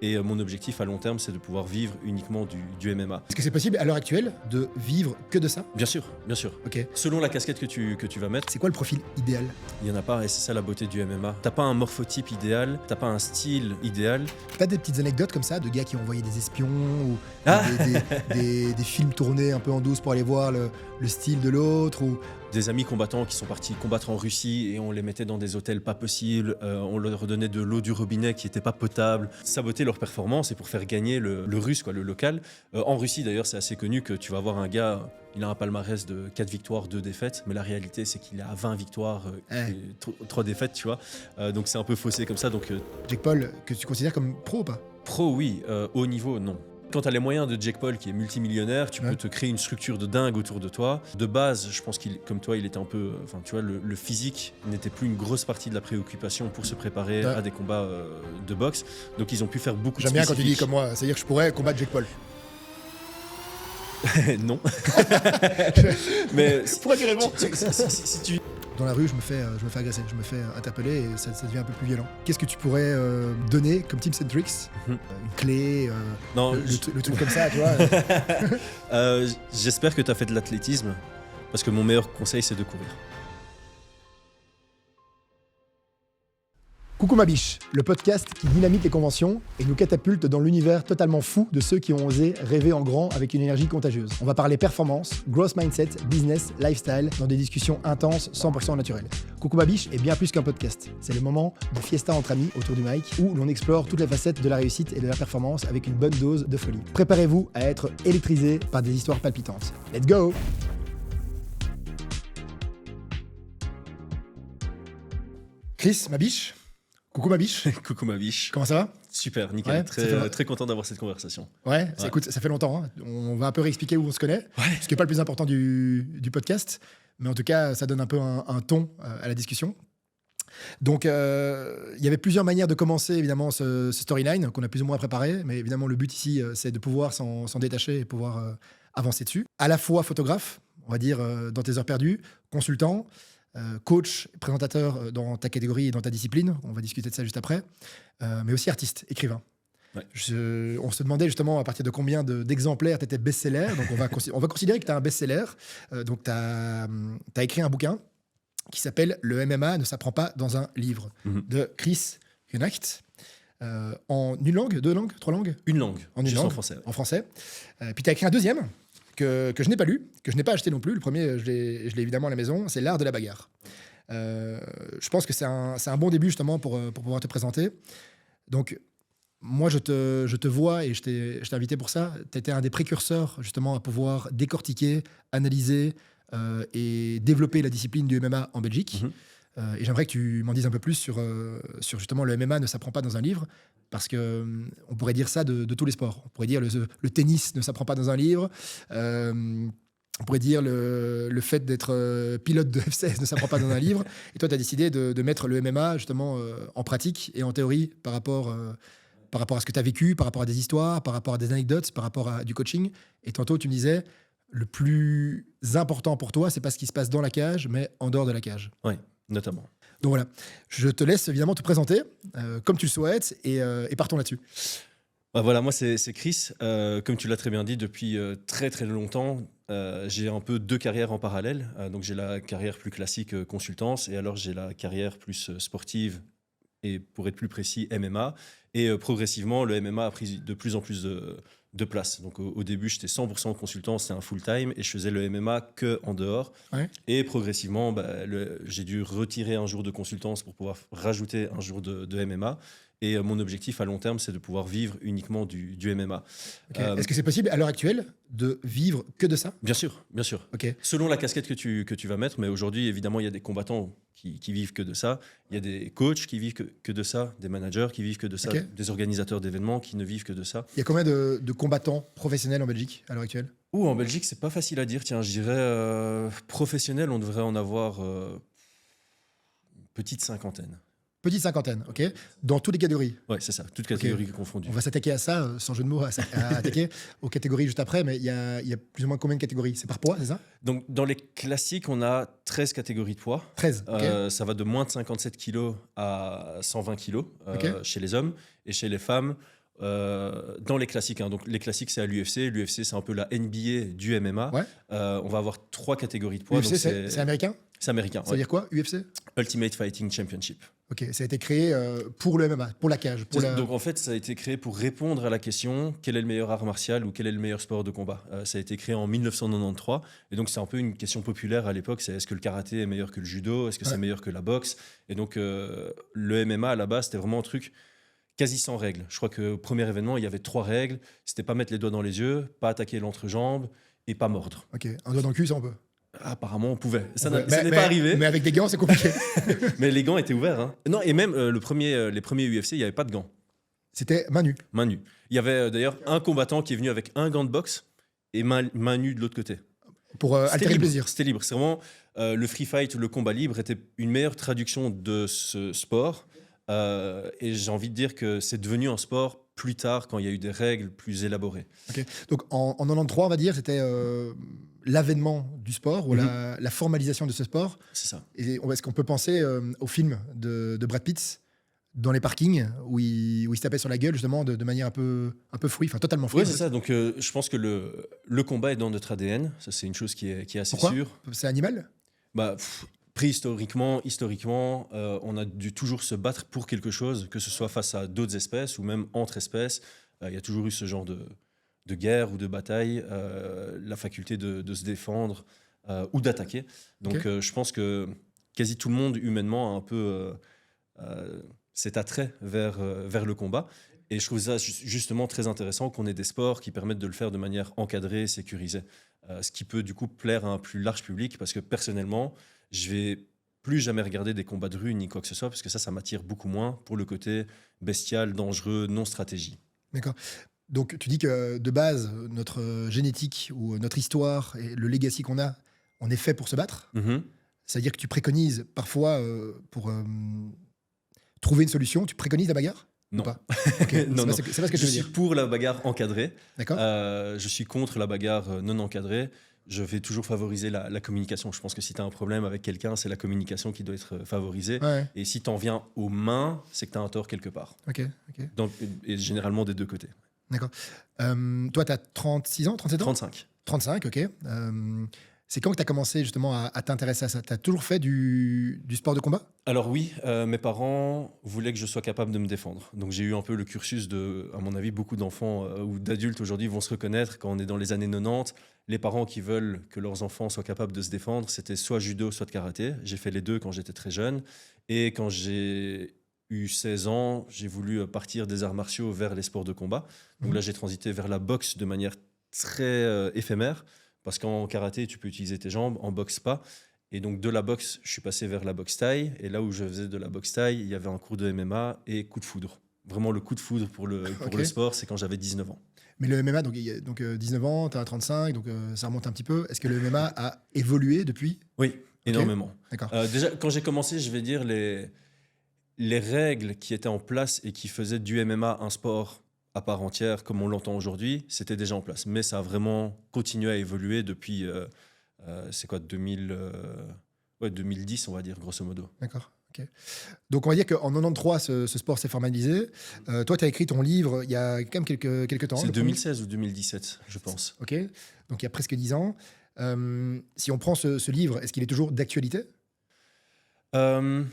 Et mon objectif à long terme, c'est de pouvoir vivre uniquement du MMA. Est-ce que c'est possible à l'heure actuelle de vivre que de ça? Bien sûr, bien sûr. Ok. Selon la casquette que tu vas mettre, C'est quoi le profil idéal? il n'y en a pas et c'est ça la beauté du MMA. T'as pas un morphotype idéal, t'as pas un style idéal. T'as des petites anecdotes comme ça de gars qui ont envoyé des espions ou Ah des films tournés un peu en douce pour aller voir le style de l'autre ou... Des amis combattants qui sont partis combattre en Russie et on les mettait dans des hôtels pas possibles, on leur donnait de l'eau du robinet qui était pas potable, saboter leur performance et pour faire gagner le russe, quoi, le local. En Russie d'ailleurs c'est assez connu que tu vas voir un gars, il a un palmarès de 4 victoires, 2 défaites, mais la réalité c'est qu'il a 20 victoires et 3 défaites, tu vois. Donc c'est un peu faussé comme ça. Donc, Jake Paul, que tu considères comme pro ou pas? pro oui, haut niveau non. Quand tu as les moyens de Jake Paul qui est multimillionnaire, tu peux te créer une structure de dingue autour de toi. De base, je pense qu'il, comme toi, il était un peu... Enfin, tu vois, le physique n'était plus une grosse partie de la préoccupation pour se préparer à des combats de boxe. Donc, ils ont pu faire beaucoup de J'aime bien quand tu dis spécifiques. comme moi, c'est-à-dire que je pourrais combattre Jake Paul. Non. Mais Pourquoi tu réponds? si tu... Dans la rue, je me fais agresser, je me fais interpeller et ça devient un peu plus violent. Qu'est-ce que tu pourrais donner comme tips and tricks? Une clé, Non, le truc comme ça, tu vois? j'espère que tu as fait de l'athlétisme, parce que mon meilleur conseil, c'est de courir. Coucou ma biche, le podcast qui dynamite les conventions et nous catapulte dans l'univers totalement fou de ceux qui ont osé rêver en grand avec une énergie contagieuse. On va parler performance, growth mindset, business, lifestyle dans des discussions intenses 100% naturelles. Coucou ma biche est bien plus qu'un podcast. C'est le moment de fiesta entre amis autour du mic où l'on explore toutes les facettes de la réussite et de la performance avec une bonne dose de folie. Préparez-vous à être électrisé par des histoires palpitantes. Let's go! Chris, ma biche. Coucou ma biche, Coucou ma biche. comment ça va? Super, nickel. Ouais, Très content d'avoir cette conversation. Ouais, écoute, ça fait longtemps. Hein. On va un peu réexpliquer où on se connaît, ce qui n'est pas le plus important du podcast, mais en tout cas, ça donne un peu un ton à la discussion. Donc, il y avait plusieurs manières de commencer, évidemment, ce storyline qu'on a plus ou moins préparé, mais évidemment, le but ici, c'est de pouvoir s'en détacher et pouvoir avancer dessus. À la fois photographe, on va dire, dans tes heures perdues, consultant, coach, présentateur dans ta catégorie et dans ta discipline, on va discuter de ça juste après, mais aussi artiste, écrivain. Ouais. On se demandait justement à partir de combien d'exemplaires tu étais best-seller, donc on va considérer que tu as un best-seller, donc tu as écrit un bouquin qui s'appelle « Le MMA ne s'apprend pas dans un livre de Chris Hunacht, en une langue, 2 langues, 3 langues? Une langue, En une juste langue, en français. Ouais. en français. Puis tu as écrit un deuxième que je n'ai pas lu, que je n'ai pas acheté non plus. Le premier, je l'ai évidemment à la maison, c'est L'art de la bagarre. Je pense que c'est un bon début justement pour pouvoir te présenter. Donc, moi, je te vois et je t'ai invité pour ça. Tu étais un des précurseurs justement à pouvoir décortiquer, analyser et développer la discipline du MMA en Belgique. Et j'aimerais que tu m'en dises un peu plus sur justement le MMA ne s'apprend pas dans un livre, parce qu'on pourrait dire ça de tous les sports. On pourrait dire le tennis ne s'apprend pas dans un livre. On pourrait dire le fait d'être pilote de F16 ne s'apprend pas dans un livre. Et toi, tu as décidé de mettre le MMA justement en pratique et en théorie par rapport à ce que tu as vécu, par rapport à des histoires, par rapport à des anecdotes, par rapport à du coaching. Et tantôt, tu me disais, le plus important pour toi, c'est pas ce qui se passe dans la cage, mais en dehors de la cage. Oui, notamment. Donc voilà, je te laisse évidemment te présenter comme tu le souhaites et partons là-dessus. Bah voilà, moi c'est Chris. Comme tu l'as très bien dit, depuis très longtemps, j'ai un peu 2 carrières en parallèle. Donc j'ai la carrière plus classique consultance et alors j'ai la carrière plus sportive et pour être plus précis MMA. Et progressivement, le MMA a pris de plus en plus de place. Donc au début, j'étais 100% consultant, c'était un full-time et je faisais le MMA que en dehors. Ouais. Et progressivement, j'ai dû retirer un jour de consultance pour pouvoir rajouter un jour de MMA. Et mon objectif à long terme, c'est de pouvoir vivre uniquement du MMA. Okay. Est-ce que c'est possible à l'heure actuelle de vivre que de ça? Bien sûr, bien sûr. Okay. Selon la casquette que tu vas mettre, mais aujourd'hui, évidemment, il y a des combattants qui vivent que de ça. Il y a des coachs qui vivent que de ça, des managers qui vivent que de ça, des organisateurs d'événements qui ne vivent que de ça. Il y a combien de combattants professionnels en Belgique à l'heure actuelle? En Belgique, c'est pas facile à dire. Tiens, je dirais professionnel, on devrait en avoir une petite cinquantaine. Petite cinquantaine, ok. Dans toutes les catégories. Oui, c'est ça, toutes catégories confondues. On va s'attaquer à ça, sans jeu de mots, à attaquer aux catégories juste après, mais il y a plus ou moins combien de catégories? C'est par poids, c'est ça? Donc, dans les classiques, on a 13 catégories de poids. 13, ok. Ça va de moins de 57 kg à 120 kg chez les hommes. Et chez les femmes, dans les classiques. Donc les classiques, c'est à l'UFC. L'UFC, c'est un peu la NBA du MMA. Ouais. On va avoir 3 catégories de poids. UFC, Donc c'est américain? C'est américain. Ça veut dire quoi, UFC? Ultimate Fighting Championship. Ok, ça a été créé pour le MMA, pour la cage. Donc en fait, ça a été créé pour répondre à la question quel est le meilleur art martial ou quel est le meilleur sport de combat. Ça a été créé en 1993 et donc c'est un peu une question populaire à l'époque. C'est est-ce que le karaté est meilleur que le judo? Est-ce que c'est meilleur que la boxe? Et donc le MMA à la base, c'était vraiment un truc quasi sans règles. Je crois que au premier événement, il y avait 3 règles. C'était pas mettre les doigts dans les yeux, pas attaquer l'entrejambe et pas mordre. Ok, un doigt dans le cul, ça on peut. Apparemment, on pouvait. Ça Ouais, n'est pas arrivé. Mais avec des gants, c'est compliqué. Mais les gants étaient ouverts. Hein. Non, et même les premiers UFC, il n'y avait pas de gants. C'était main nue. Main nue. Il y avait d'ailleurs un combattant qui est venu avec un gant de boxe et main nue de l'autre côté. Pour altérer le plaisir. C'était libre. C'est vraiment le free fight, le combat libre était une meilleure traduction de ce sport. Et j'ai envie de dire que c'est devenu un sport plus tard quand il y a eu des règles plus élaborées. Okay. Donc en 93, on va dire, c'était l'avènement du sport ou la formalisation de ce sport. C'est ça. Et est-ce qu'on peut penser au film de Brad Pitt dans les parkings où il se tapait sur la gueule justement de manière un peu free, enfin totalement free. Oui, c'est ça. Donc je pense que le combat est dans notre ADN. Ça, c'est une chose qui est assez sûre. C'est animal? Préhistoriquement, historiquement, on a dû toujours se battre pour quelque chose, que ce soit face à d'autres espèces ou même entre espèces. Il y a toujours eu ce genre de guerre ou de bataille, la faculté de se défendre ou d'attaquer. Donc je pense que quasi tout le monde humainement a un peu cet attrait vers le combat. Et je trouve ça justement très intéressant qu'on ait des sports qui permettent de le faire de manière encadrée, sécurisée. Ce qui peut du coup plaire à un plus large public parce que personnellement, je vais plus jamais regarder des combats de rue ni quoi que ce soit parce que ça m'attire beaucoup moins pour le côté bestial, dangereux, non stratégie. D'accord. Donc tu dis que de base, notre génétique ou notre histoire et le legacy qu'on a, on est fait pour se battre. C'est-à-dire que tu préconises parfois pour trouver une solution, tu préconises la bagarre? Non. Ou pas? Okay. Non, c'est pas ce que je veux dire. Je suis pour la bagarre encadrée. D'accord. Je suis contre la bagarre non encadrée. Je vais toujours favoriser la communication. Je pense que si tu as un problème avec quelqu'un, c'est la communication qui doit être favorisée. Ouais. Et si tu en viens aux mains, c'est que tu as un tort quelque part. Ok. Et généralement des deux côtés. D'accord. Toi, tu as 36 ans, 37 ans? 35. 35, ok. C'est quand que tu as commencé justement à t'intéresser à ça? Tu as toujours fait du sport de combat? Alors oui, mes parents voulaient que je sois capable de me défendre. Donc j'ai eu un peu le cursus de, à mon avis, beaucoup d'enfants ou d'adultes aujourd'hui vont se reconnaître quand on est dans les années 90. Les parents qui veulent que leurs enfants soient capables de se défendre, c'était soit judo, soit de karaté. J'ai fait les deux quand j'étais très jeune. Et quand j'ai eu 16 ans, j'ai voulu partir des arts martiaux vers les sports de combat. Donc là, j'ai transité vers la boxe de manière très éphémère. Parce qu'en karaté, tu peux utiliser tes jambes, en boxe pas. Et donc de la boxe, je suis passé vers la boxe thaï. Et là où je faisais de la boxe thaï, il y avait un cours de MMA et coup de foudre. Vraiment le coup de foudre pour le sport, c'est quand j'avais 19 ans. Mais le MMA, donc 19 ans, tu as 35, donc ça remonte un petit peu. Est-ce que le MMA a évolué depuis? Oui, énormément. D'accord. Déjà, quand j'ai commencé, je vais dire les règles qui étaient en place et qui faisaient du MMA un sport à part entière, comme on l'entend aujourd'hui, c'était déjà en place. Mais ça a vraiment continué à évoluer depuis, c'est quoi, 2010, on va dire, grosso modo. D'accord. Okay. Donc on va dire qu'en 93, ce sport s'est formalisé. Toi, tu as écrit ton livre il y a quand même quelques temps. C'est 2016 ou 2017, je pense. Ok, donc il y a presque 10 ans. Si on prend ce livre, est-ce qu'il est toujours d'actualité? Moins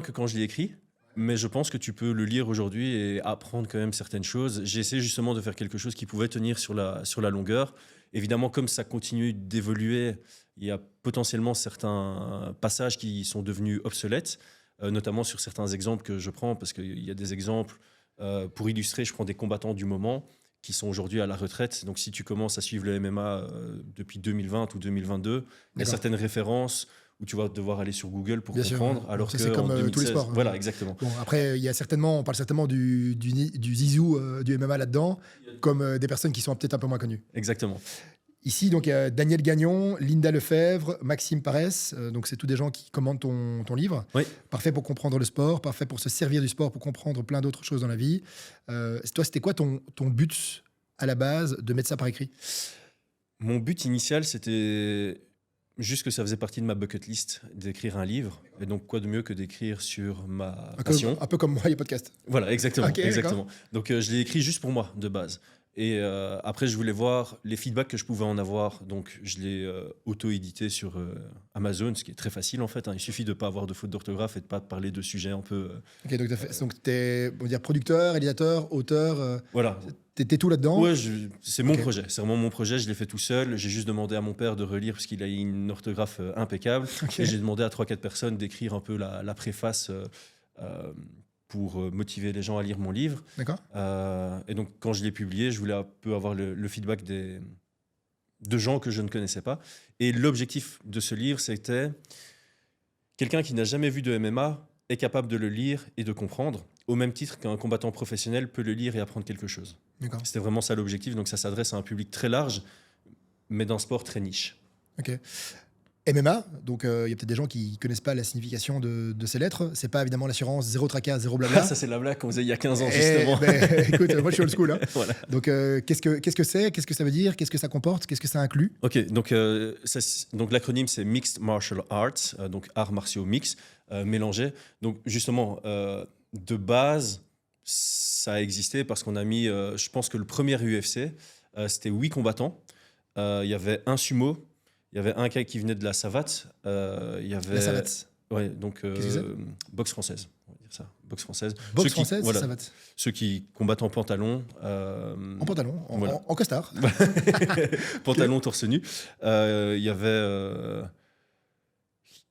que quand je l'ai écrit. Mais je pense que tu peux le lire aujourd'hui et apprendre quand même certaines choses. J'ai essayé justement de faire quelque chose qui pouvait tenir sur la longueur. Évidemment, comme ça continue d'évoluer, il y a potentiellement certains passages qui sont devenus obsolètes, notamment sur certains exemples que je prends, parce qu'il y a des exemples, pour illustrer, je prends des combattants du moment qui sont aujourd'hui à la retraite. Donc si tu commences à suivre le MMA depuis 2020 ou 2022, il y a certaines références où tu vas devoir aller sur Google pour comprendre. Sûr. Alors que c'est comme 2016, tous les sports. Voilà, exactement. Bon, après, on parle certainement du zizou du MMA là-dedans, comme des personnes qui sont peut-être un peu moins connues. Exactement. Ici, donc, il y a Daniel Gagnon, Linda Lefebvre, Maxime Paresse. Donc, c'est tous des gens qui commandent ton livre. Oui. Parfait pour comprendre le sport, parfait pour se servir du sport, pour comprendre plein d'autres choses dans la vie. Toi, c'était quoi ton but à la base de mettre ça par écrit? Mon but initial, c'était juste que ça faisait partie de ma bucket list d'écrire un livre. Et donc, quoi de mieux que d'écrire sur ma Un peu, passion. un peu comme moi, les podcasts. Voilà, exactement. Ok, exactement. Donc, je l'ai écrit juste pour moi, de base. Et après, je voulais voir les feedbacks que je pouvais en avoir. Donc, je l'ai auto-édité sur Amazon, ce qui est très facile en fait, hein. Il suffit de ne pas avoir de faute d'orthographe et de ne pas parler de sujets un peu. Ok, donc tu es producteur, réalisateur, auteur, Voilà. t'es tout là-dedans. Ouais, c'est mon Ok. projet. C'est vraiment mon projet. Je l'ai fait tout seul. J'ai juste demandé à mon père de relire parce qu'il a une orthographe impeccable. Ok. Et j'ai demandé à 3-4 personnes d'écrire un peu la préface euh, pour motiver les gens à lire mon livre. D'accord. Et donc, quand je l'ai publié, je voulais un peu avoir le feedback de gens que je ne connaissais pas. Et l'objectif de ce livre, c'était quelqu'un qui n'a jamais vu de MMA est capable de le lire et de comprendre, au même titre qu'un combattant professionnel peut le lire et apprendre quelque chose. D'accord. C'était vraiment ça l'objectif. Donc, ça s'adresse à un public très large, mais d'un sport très niche. Ok. MMA, donc il y a peut-être des gens qui connaissent pas la signification de ces lettres. C'est pas évidemment l'assurance, zéro tracas, zéro blabla. Ça, c'est la blague qu'on faisait il y a 15 ans, Eh, justement. écoute, moi je suis old school. Hein. Voilà. Donc qu'est-ce que c'est? Qu'est-ce que ça veut dire? Qu'est-ce que ça comporte? Qu'est-ce que ça inclut? Ok, donc, donc l'acronyme c'est Mixed Martial Arts, donc arts martiaux mix, mélangés. Donc justement, de base, ça a existé parce qu'on a mis, je pense que le premier UFC, c'était 8 combattants. Il y avait un sumo, il y avait un gars qui venait de la savate, il y avait... La savate. Ouais, donc Qu'est-ce que boxe française, on va dire ça, boxe française. Boxe Ceux qui- française, voilà, savate. ceux qui combattent en pantalon. En pantalon, voilà. en costard. Pantalon torse nu. Il y avait,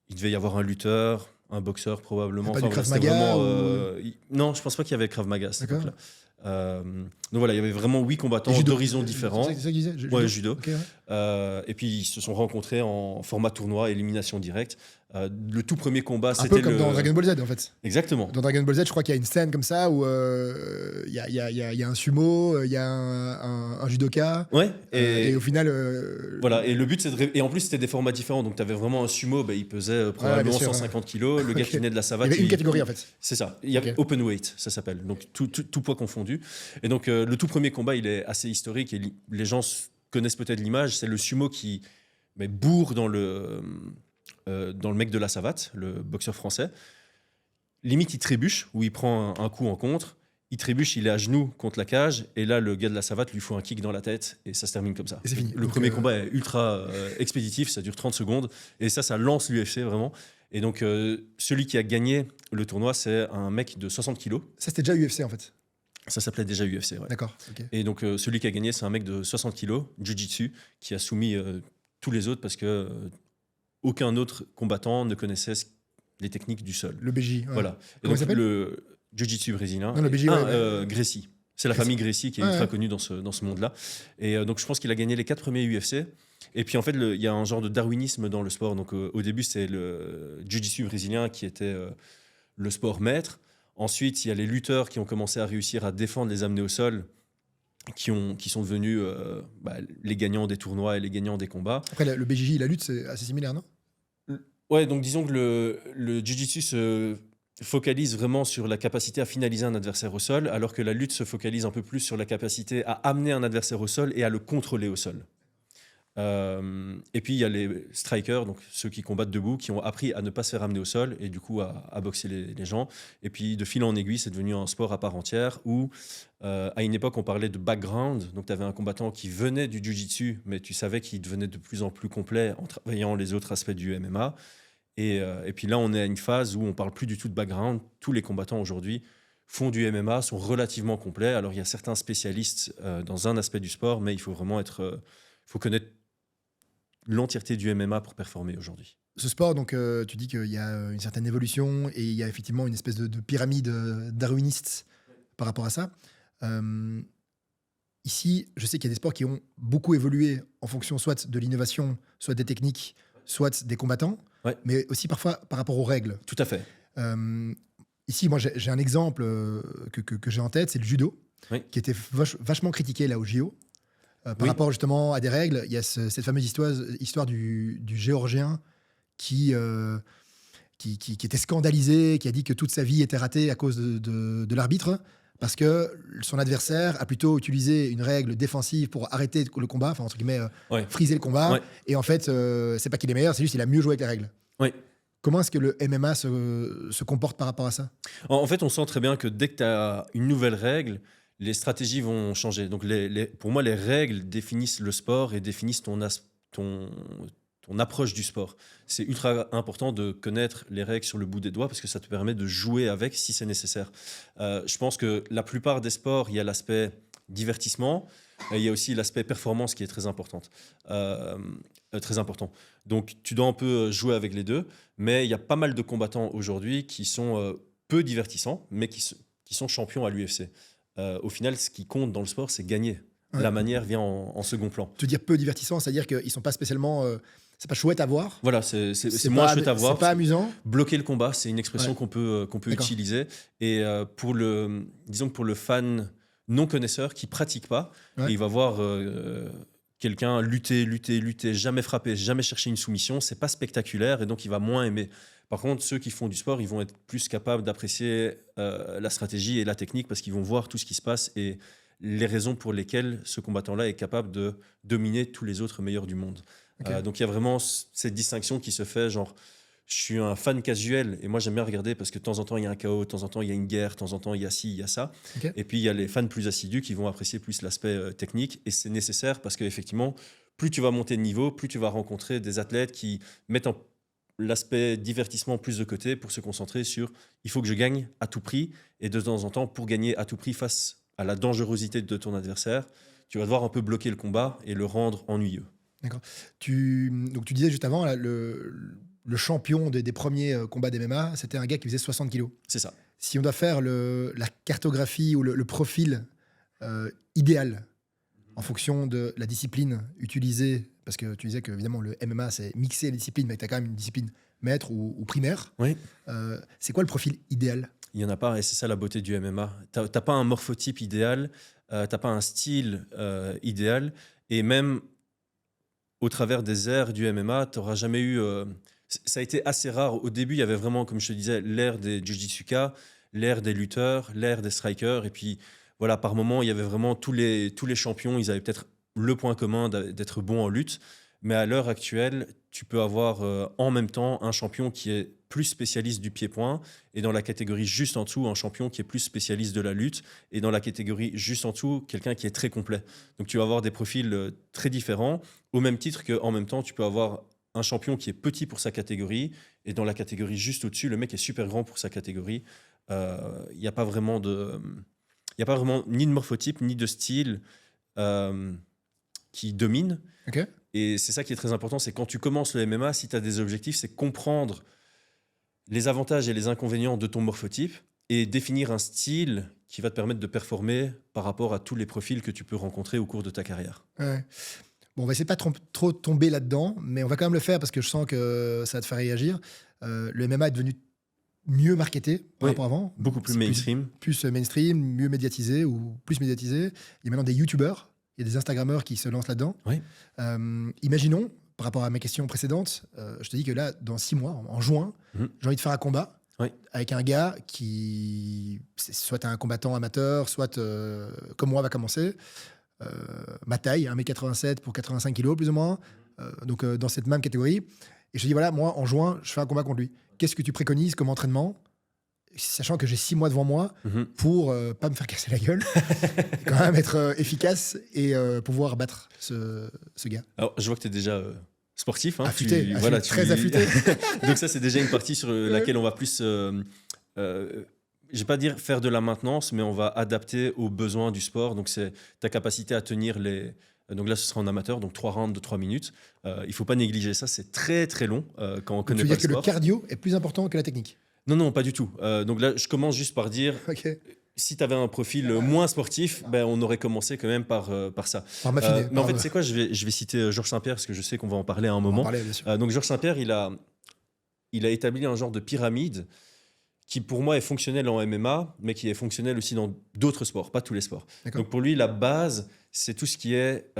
il devait y avoir un lutteur, un boxeur probablement. Pas du Krav c'était Maga Non, je pense pas qu'il y avait Krav Maga à cette D'accord. époque-là. Donc voilà, il y avait vraiment 8 combattants Judo. d'horizons différents. C'est ça que tu disais? Ouais, judo. Ok, ouais. Et puis ils se sont rencontrés en format tournoi, élimination directe. Le tout premier combat, Un c'était peu comme dans Dragon Ball Z en fait. Exactement. Dans Dragon Ball Z, je crois qu'il y a une scène comme ça où il y a un sumo, il y a un judoka. Ouais. Et au final. Voilà, et le but, c'est et en plus, c'était des formats différents. Donc, tu avais vraiment un sumo, il pesait probablement bien sûr, 150 kilos. Le gars Ok. qui venait de la Il y savate. avait une catégorie en fait. C'est ça. Il y a Ok. open weight, ça s'appelle. Donc, tout poids confondu. Et donc, le tout premier combat, il est assez historique et les gens connaissent peut-être l'image. C'est le sumo qui bourre dans le mec de la savate, le boxeur français. Limite, il trébuche, ou il prend un coup en contre. Il trébuche, il est à genoux contre la cage, et là, le gars de la savate lui fout un kick dans la tête, et ça se termine comme ça. Et c'est fini. Le Donc, premier combat est ultra expéditif, ça dure 30 secondes, et ça lance l'UFC vraiment. Et donc, celui qui a gagné le tournoi, c'est un mec de 60 kilos. Ça, c'était déjà UFC en fait. Ça s'appelait déjà UFC, ouais. D'accord. Ok. Et donc, celui qui a gagné, c'est un mec de 60 kilos, Jiu-Jitsu, qui a soumis tous les autres parce que aucun autre combattant ne connaissait les techniques du sol. Le BJ. Ouais. Voilà. Et Comment il donc, s'appelle le Jiu-Jitsu brésilien. Non, le BJ, ouais. Gracie. C'est la Gracie. famille Gracie qui est Ouais, ultra ouais. connue dans ce monde-là. Et donc, je pense qu'il a gagné les 4 premiers UFC. Et puis, en fait, il y a un genre de darwinisme dans le sport. Donc, au début, c'était le Jiu-Jitsu brésilien qui était le sport maître. Ensuite, il y a les lutteurs qui ont commencé à réussir à défendre les amener au sol, qui sont devenus les gagnants des tournois et les gagnants des combats. Après, le BJJ et la lutte, c'est assez similaire, non? Ouais, donc disons que le Jiu-Jitsu se focalise vraiment sur la capacité à finaliser un adversaire au sol, alors que la lutte se focalise un peu plus sur la capacité à amener un adversaire au sol et à le contrôler au sol. Et puis il y a les strikers, donc ceux qui combattent debout, qui ont appris à ne pas se faire amener au sol et du coup à boxer les gens. Et puis de fil en aiguille, c'est devenu un sport à part entière où à une époque on parlait de background. Donc tu avais un combattant qui venait du jiu-jitsu, mais tu savais qu'il devenait de plus en plus complet en travaillant les autres aspects du MMA. Et puis là on est à une phase où on parle plus du tout de background. Tous les combattants aujourd'hui font du MMA, sont relativement complets. Alors il y a certains spécialistes dans un aspect du sport, mais il faut vraiment faut connaître l'entièreté du MMA pour performer aujourd'hui. Ce sport, donc, tu dis qu'il y a une certaine évolution et il y a effectivement une espèce de pyramide darwiniste par rapport à ça. Ici, je sais qu'il y a des sports qui ont beaucoup évolué en fonction soit de l'innovation, soit des techniques, soit des combattants, Ouais. mais aussi parfois par rapport aux règles. Tout à fait. Ici, moi, j'ai un exemple que j'ai en tête, c'est le judo, Oui. qui était vachement critiqué là au JO. Par Oui. rapport justement à des règles, il y a cette fameuse histoire du Géorgien qui était scandalisé, qui a dit que toute sa vie était ratée à cause de l'arbitre, parce que son adversaire a plutôt utilisé une règle défensive pour arrêter le combat, enfin entre guillemets, Ouais. friser le combat. Ouais. Et en fait, c'est pas qu'il est meilleur, c'est juste qu'il a mieux joué avec les règles. Ouais. Comment est-ce que le MMA se comporte par rapport à ça? En fait, on sent très bien que dès que tu as une nouvelle règle, les stratégies vont changer. Donc, pour moi, les règles définissent le sport et définissent ton approche du sport. C'est ultra important de connaître les règles sur le bout des doigts parce que ça te permet de jouer avec si c'est nécessaire. Je pense que la plupart des sports, il y a l'aspect divertissement et il y a aussi l'aspect performance qui est très importante. Très important. Donc, tu dois un peu jouer avec les deux, mais il y a pas mal de combattants aujourd'hui qui sont peu divertissants, mais qui sont champions à l'UFC. Au final, ce qui compte dans le sport, c'est gagner. Ouais. La manière vient en second plan. Tu veux dire peu divertissant, c'est-à-dire qu'ils sont pas spécialement... c'est pas chouette à voir. Voilà, c'est moins chouette à voir. C'est pas amusant. Bloquer le combat, c'est une expression qu'on peut D'accord. utiliser. Et disons que pour le fan non connaisseur qui pratique pas, Ouais. et il va voir quelqu'un lutter, jamais frapper, jamais chercher une soumission, c'est pas spectaculaire et donc il va moins aimer. Par contre, ceux qui font du sport, ils vont être plus capables d'apprécier la stratégie et la technique parce qu'ils vont voir tout ce qui se passe et les raisons pour lesquelles ce combattant-là est capable de dominer tous les autres meilleurs du monde. Ok. Donc il y a vraiment cette distinction qui se fait, genre, je suis un fan casuel et moi j'aime bien regarder parce que de temps en temps il y a un chaos, de temps en temps il y a une guerre, de temps en temps il y a ci, il y a ça. Ok. Et puis il y a les fans plus assidus qui vont apprécier plus l'aspect technique et c'est nécessaire parce qu'effectivement, plus tu vas monter de niveau, plus tu vas rencontrer des athlètes qui mettent l'aspect divertissement plus de côté pour se concentrer sur il faut que je gagne à tout prix et de temps en temps pour gagner à tout prix face à la dangerosité de ton adversaire, tu vas devoir un peu bloquer le combat et le rendre ennuyeux. D'accord. Donc tu disais juste avant, là, le champion des premiers combats d'MMA, c'était un gars qui faisait 60 kilos. C'est ça. Si on doit faire la cartographie ou le profil idéal en fonction de la discipline utilisée, parce que tu disais que évidemment le MMA c'est mixer les disciplines, mais tu as quand même une discipline maître ou primaire. Oui. C'est quoi le profil idéal? Il n'y en a pas et c'est ça la beauté du MMA. Tu n'as pas un morphotype idéal, tu n'as pas un style idéal et même au travers des ères du MMA, tu n'auras jamais eu... ça a été assez rare. Au début, il y avait vraiment, comme je te disais, l'ère des jiu-jitsuka, l'ère des lutteurs, l'ère des strikers. Et puis, voilà, par moment, il y avait vraiment tous les champions. Ils avaient peut-être le point commun d'être bons en lutte. Mais à l'heure actuelle, tu peux avoir en même temps un champion qui est plus spécialiste du pied-point et dans la catégorie juste en dessous, un champion qui est plus spécialiste de la lutte et dans la catégorie juste en dessous, quelqu'un qui est très complet. Donc tu vas avoir des profils très différents au même titre qu'en même temps, tu peux avoir un champion qui est petit pour sa catégorie et dans la catégorie juste au-dessus, le mec est super grand pour sa catégorie. Il n'y a pas vraiment ni de morphotype ni de style qui domine. Ok. Et c'est ça qui est très important, c'est quand tu commences le MMA, si tu as des objectifs, c'est comprendre les avantages et les inconvénients de ton morphotype et définir un style qui va te permettre de performer par rapport à tous les profils que tu peux rencontrer au cours de ta carrière. Ouais. Bon, on va essayer de pas trop tomber là-dedans, mais on va quand même le faire parce que je sens que ça va te faire réagir. Le MMA est devenu mieux marketé par rapport à avant. Beaucoup plus C'est mainstream. Plus mainstream, mieux médiatisé ou plus médiatisé. Il y a maintenant des youtubeurs, il y a des instagrammeurs qui se lancent là-dedans. Oui. Imaginons, par rapport à ma question précédente, je te dis que là, dans 6 mois, en juin, j'ai envie de faire un combat avec un gars qui, soit un combattant amateur, soit comme moi, va commencer. Ma taille, 1m87 pour 85 kg, plus ou moins. Donc, dans cette même catégorie. Et je te dis, voilà, moi, en juin, je fais un combat contre lui. Qu'est-ce que tu préconises comme entraînement, sachant que j'ai 6 mois devant moi pour pas me faire casser la gueule, quand même être efficace et pouvoir battre ce gars. Alors, je vois que tu es déjà sportif. Hein, affûté, très affûté. Donc ça, c'est déjà une partie sur laquelle on va plus... je vais pas dire faire de la maintenance, mais on va adapter aux besoins du sport. Donc, c'est ta capacité à tenir les... Donc là, ce sera en amateur, donc 3 rounds de 3 minutes. Il ne faut pas négliger ça, c'est très très long quand on connaît pas le sport. Tu veux dire que le cardio est plus important que la technique? Non, pas du tout. Donc là, je commence juste par dire, si tu avais un profil moins sportif, ben, on aurait commencé quand même par ça. Par m'affiner. Mais en fait, c'est quoi, je vais citer Georges Saint-Pierre, parce que je sais qu'on va en parler à un moment. Bien sûr. Donc Georges Saint-Pierre, il a établi un genre de pyramide qui pour moi est fonctionnel en MMA, mais qui est fonctionnel aussi dans d'autres sports, pas tous les sports. Donc pour lui, la base, c'est tout ce qui est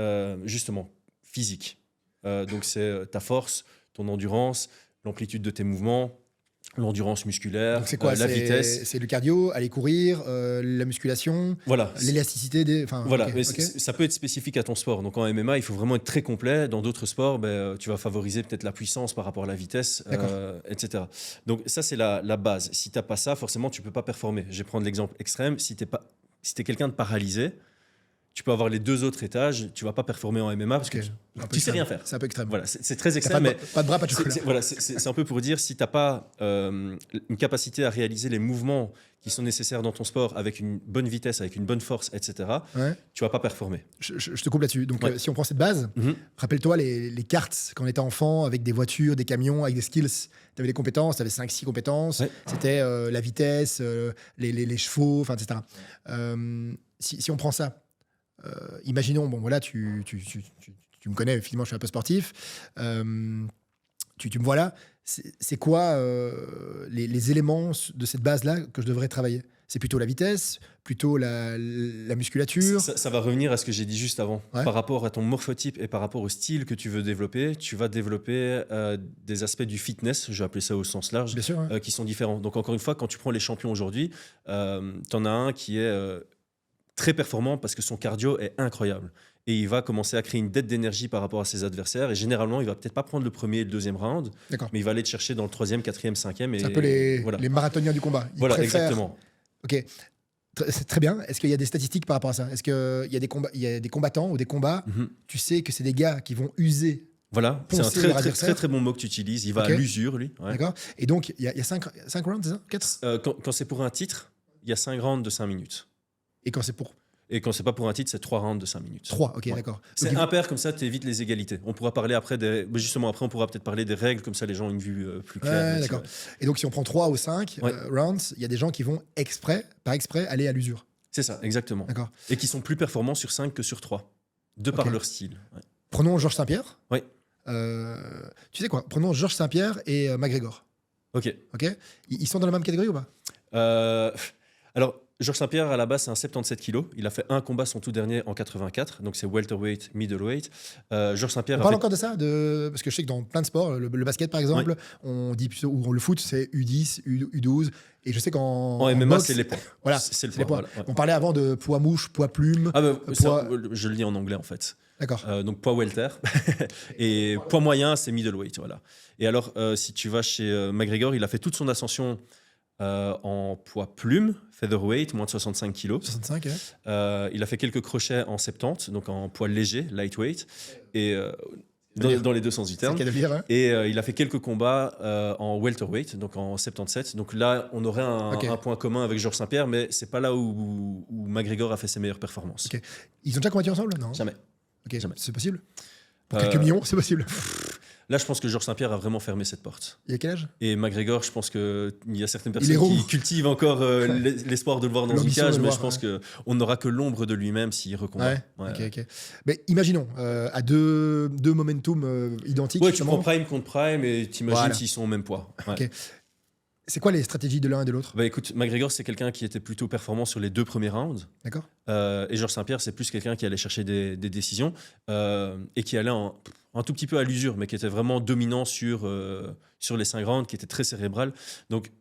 justement physique. Donc c'est ta force, ton endurance, l'amplitude de tes mouvements, l'endurance musculaire, Donc c'est quoi? la vitesse. C'est le cardio, aller courir, la musculation, Voilà. l'élasticité des. Enfin, Voilà, ok, mais ok. ça peut être spécifique à ton sport. Donc en MMA, il faut vraiment être très complet. Dans d'autres sports, tu vas favoriser peut-être la puissance par rapport à la vitesse, D'accord. etc. Donc ça, c'est la base. Si tu n'as pas ça, forcément, tu ne peux pas performer. Je vais prendre l'exemple extrême. Si tu es quelqu'un de paralysé, tu peux avoir les 2 autres étages. Tu ne vas pas performer en MMA parce que Ok. tu Un peu ne sais extrême. rien faire. C'est un peu extrême. Voilà, c'est très T'as extrême, mais pas de bras, pas de chocolat. voilà, c'est un peu pour dire, si tu n'as pas une capacité à réaliser les mouvements qui sont nécessaires dans ton sport avec une bonne vitesse, avec une bonne force, etc., Ouais. tu vas pas performer. Je te coupe là-dessus. Donc, Ouais. si on prend cette base, Mhm. rappelle-toi les cartes quand on était enfant, avec des voitures, des camions, avec des skills. Tu avais des compétences, tu avais 5-6 compétences. Ouais. C'était la vitesse, les chevaux, enfin, etc. Si on prend ça, imaginons, bon, voilà, tu me connais, finalement, je suis un peu sportif. Tu me vois là. C'est quoi les éléments de cette base-là que je devrais travailler? C'est plutôt la vitesse, plutôt la musculature. Ça va revenir à ce que j'ai dit juste avant. Ouais. Par rapport à ton morphotype et par rapport au style que tu veux développer, tu vas développer des aspects du fitness, je vais appeler ça au sens large, Bien sûr. Hein. qui sont différents. Donc encore une fois, quand tu prends les champions aujourd'hui, tu en as un qui est très performant parce que son cardio est incroyable. Et il va commencer à créer une dette d'énergie par rapport à ses adversaires. Et généralement, il va peut-être pas prendre le premier et le deuxième round, D'accord. mais il va aller te chercher dans le 3e, 4e, 5e. C'est un peu les voilà. marathoniens du combat. Ils Voilà, préfèrent- exactement. Ok, c'est très bien. Est-ce qu'il y a des statistiques par rapport à ça? Est-ce qu'il y a des combattants ou des combats, Mhm. tu sais que c'est des gars qui vont user, Voilà, c'est un poncer très, leur très, adversaire? très, très bon mot que tu utilises. Il va Ok. à l'usure, lui. Ouais. D'accord? Et donc, il y a 5 rounds, c'est ça? 4? Quand c'est pour un titre, il y a 5 rounds de 5 minutes. Et quand c'est pour Et quand c'est pas pour un titre, c'est 3 rounds de 5 minutes. 3, ok, Ouais. d'accord. C'est Donc, impair, comme ça, tu évites les égalités. On pourra parler après justement, après, on pourra peut-être parler des règles, comme ça, les gens ont une vue plus claire. Ouais, là-dessus, d'accord. ouais. Et donc, si on prend 3 ou 5 Ouais. rounds, il y a des gens qui vont par exprès, aller à l'usure. C'est ça, exactement. D'accord. Et qui sont plus performants sur 5 que sur 3, de par Ok. leur style. Ouais. Prenons Georges Saint-Pierre. Oui. Tu sais quoi? Prenons Georges Saint-Pierre et McGregor. Ok. Ok? Ils sont dans la même catégorie ou pas? Alors, Georges Saint-Pierre, à la base, c'est un 77 kg. Il a fait un combat, son tout dernier, en 84. Donc, c'est welterweight, middleweight. Georges Saint-Pierre On a parle fait- encore de ça, parce que je sais que dans plein de sports, le basket par exemple, on dit plutôt, ou le foot c'est U10, U12, et je sais qu'en En MMA, boxe, c'est les poids. Voilà, c'est le c'est les poids. poids. Voilà, ouais. On parlait avant de poids mouche, poids plume. Ah, poids- je le lis en anglais, en fait. D'accord. Donc poids welter et poids moyen c'est middleweight, voilà. Et alors si tu vas chez McGregor, il a fait toute son ascension en poids plume, featherweight, moins de 65 kg. 65, ouais. Il a fait quelques crochets en 70, donc en poids léger, lightweight, et dans les deux sens du C'est terme. le cas de le dire, hein. Et il a fait quelques combats en welterweight, donc en 77. Donc là, on aurait Ok. un point commun avec Georges Saint-Pierre, mais c'est pas là où McGregor a fait ses meilleures performances. Ok. Ils ont déjà combattu ensemble? Non. Jamais. Ok, Jamais. c'est possible? Pour Euh, quelques millions, c'est possible. Là, je pense que Georges Saint-Pierre a vraiment fermé cette porte. Il y a quel âge? Et McGregor, je pense qu'il y a certaines Il est personnes roux. qui cultivent encore l'espoir de le voir dans une L'ambition de cage, le mais voir, je pense qu'on n'aura que l'ombre de lui-même s'il recombat. Ouais. Ok. Mais imaginons, à deux momentum identiques. Ouais, tu justement, prends Prime contre Prime et t'imagines Voilà. s'ils sont au même poids. Ouais. Ok. C'est quoi les stratégies de l'un et de l'autre? Bah écoute, McGregor, c'est quelqu'un qui était plutôt performant sur les 2 premiers rounds. D'accord. Et Georges Saint-Pierre, c'est plus quelqu'un qui allait chercher des décisions et qui allait un tout petit peu à l'usure, mais qui était vraiment dominant sur les 5 rounds, qui était très cérébral. Donc,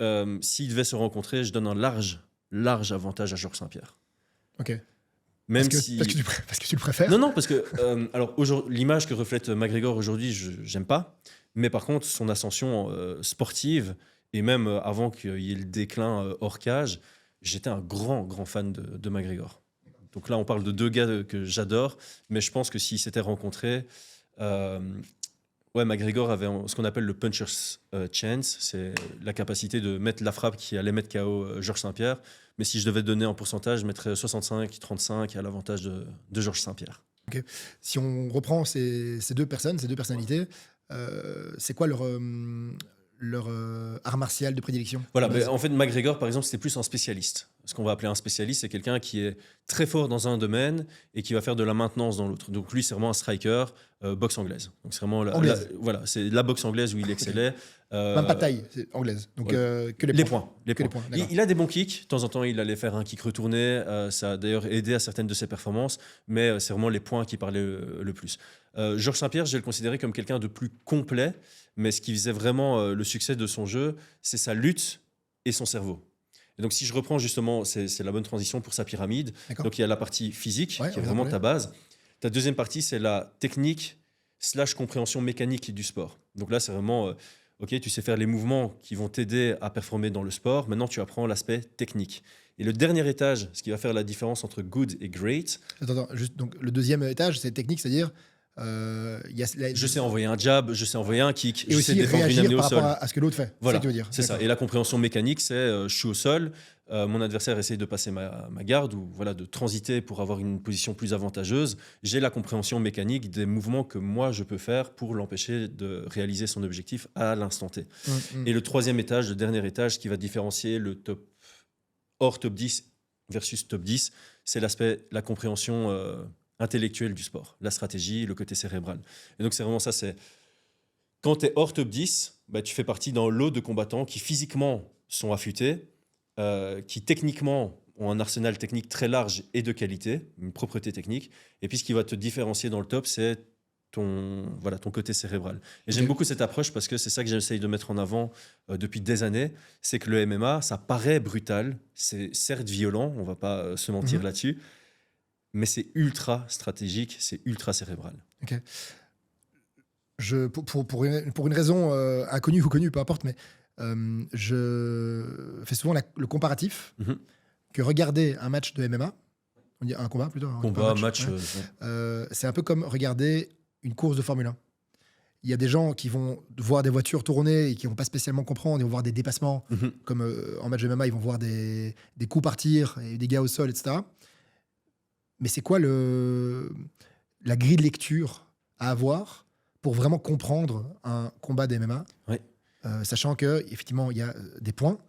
s'ils devaient se rencontrer, je donne un large avantage à Georges Saint-Pierre. Ok. Même parce que tu le préfères? Non, parce que alors l'image que reflète McGregor aujourd'hui, j'aime pas. Mais par contre, son ascension sportive, et même avant qu'il y ait le déclin hors cage, j'étais un grand fan de McGregor. Donc là, on parle de 2 gars que j'adore, mais je pense que s'ils s'étaient rencontrés, McGregor avait ce qu'on appelle le puncher's chance, c'est la capacité de mettre la frappe qui allait mettre KO Georges Saint-Pierre. Mais si je devais donner en pourcentage, je mettrais 65-35 à l'avantage de Georges Saint-Pierre. Okay. Si on reprend ces deux personnes, ces deux personnalités, c'est quoi leur art martial de prédilection? Voilà, en fait, McGregor, par exemple, c'était plus un spécialiste. ce qu'on va appeler un spécialiste, c'est quelqu'un qui est très fort dans un domaine et qui va faire de la maintenance dans l'autre. Donc lui, c'est vraiment un striker, boxe anglaise. Donc c'est vraiment voilà, c'est la boxe anglaise où il excellait. Même pas taille, c'est anglaise. Donc que les points. Les points. Il a des bons kicks. De temps en temps, il allait faire un kick retourné. Ça a d'ailleurs aidé à certaines de ses performances. Mais c'est vraiment les points qui parlaient le plus. Georges Saint-Pierre, je vais le considérer comme quelqu'un de plus complet. Mais ce qui faisait vraiment le succès de son jeu, c'est sa lutte et son cerveau. Et donc, si je reprends justement, c'est la bonne transition pour sa pyramide. Donc, il y a la partie physique, qui est vraiment ta base. Ta deuxième partie, c'est la technique / compréhension mécanique du sport. Donc là, c'est vraiment... OK, tu sais faire les mouvements qui vont t'aider à performer dans le sport. Maintenant, tu apprends l'aspect technique. Et le dernier étage, ce qui va faire la différence entre good et great... Attends, juste, donc le deuxième étage, c'est technique, c'est-à-dire... je sais envoyer un jab, je sais envoyer un kick, et je aussi sais défendre une amenée au sol. Par rapport à ce que l'autre fait. Voilà, c'est ce que tu veux dire. C'est ça. Et la compréhension mécanique, c'est je suis au sol, mon adversaire essaye de passer ma garde ou voilà, de transiter pour avoir une position plus avantageuse. J'ai la compréhension mécanique des mouvements que moi je peux faire pour l'empêcher de réaliser son objectif à l'instant T. Et le troisième étage, le dernier étage qui va différencier le hors top 10 versus top 10, c'est la compréhension intellectuelle du sport, la stratégie, le côté cérébral. Et donc c'est vraiment ça, c'est quand tu es hors top 10, bah, tu fais partie d'un lot de combattants qui physiquement sont affûtés, qui techniquement ont un arsenal technique très large et de qualité, une propreté technique. Et puis ce qui va te différencier dans le top, c'est ton côté cérébral. Et j'aime beaucoup cette approche parce que c'est ça que j'essaye de mettre en avant depuis des années, c'est que le MMA, ça paraît brutal, c'est certes violent, on ne va pas se mentir là-dessus, mais c'est ultra stratégique, c'est ultra cérébral. Ok. Pour une raison inconnue ou connue, peu importe, mais je fais souvent le comparatif que regarder un match de MMA, on dit un combat plutôt. Combat, match. C'est un peu comme regarder une course de Formule 1. Il y a des gens qui vont voir des voitures tourner et qui ne vont pas spécialement comprendre, ils vont voir des dépassements, comme en match de MMA, ils vont voir des coups partir, et des gars au sol, etc. Mais c'est quoi la grille de lecture à avoir pour vraiment comprendre un combat de MMA, sachant qu'effectivement, il y a des points,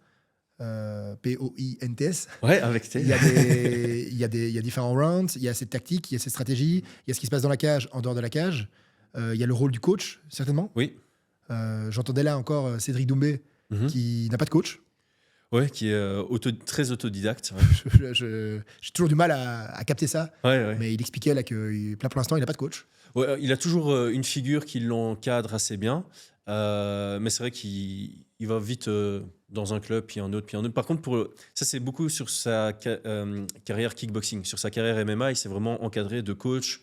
P-O-I-N-T-S. Ouais, avec T. Il y a différents rounds, il y a cette tactique, il y a cette stratégie, il y a ce qui se passe dans la cage, en dehors de la cage. Il y a le rôle du coach, certainement. Oui. J'entendais là encore Cédric Doumbé, qui n'a pas de coach. Oui, qui est très autodidacte. Ouais. J'ai toujours du mal à capter ça. Ouais. Mais il expliquait là que pour l'instant, il n'a pas de coach. Ouais, il a toujours une figure qui l'encadre assez bien. Mais c'est vrai qu'il va vite dans un club, puis un autre, puis un autre. Par contre, ça, c'est beaucoup sur sa carrière kickboxing. Sur sa carrière MMA, il s'est vraiment encadré de coach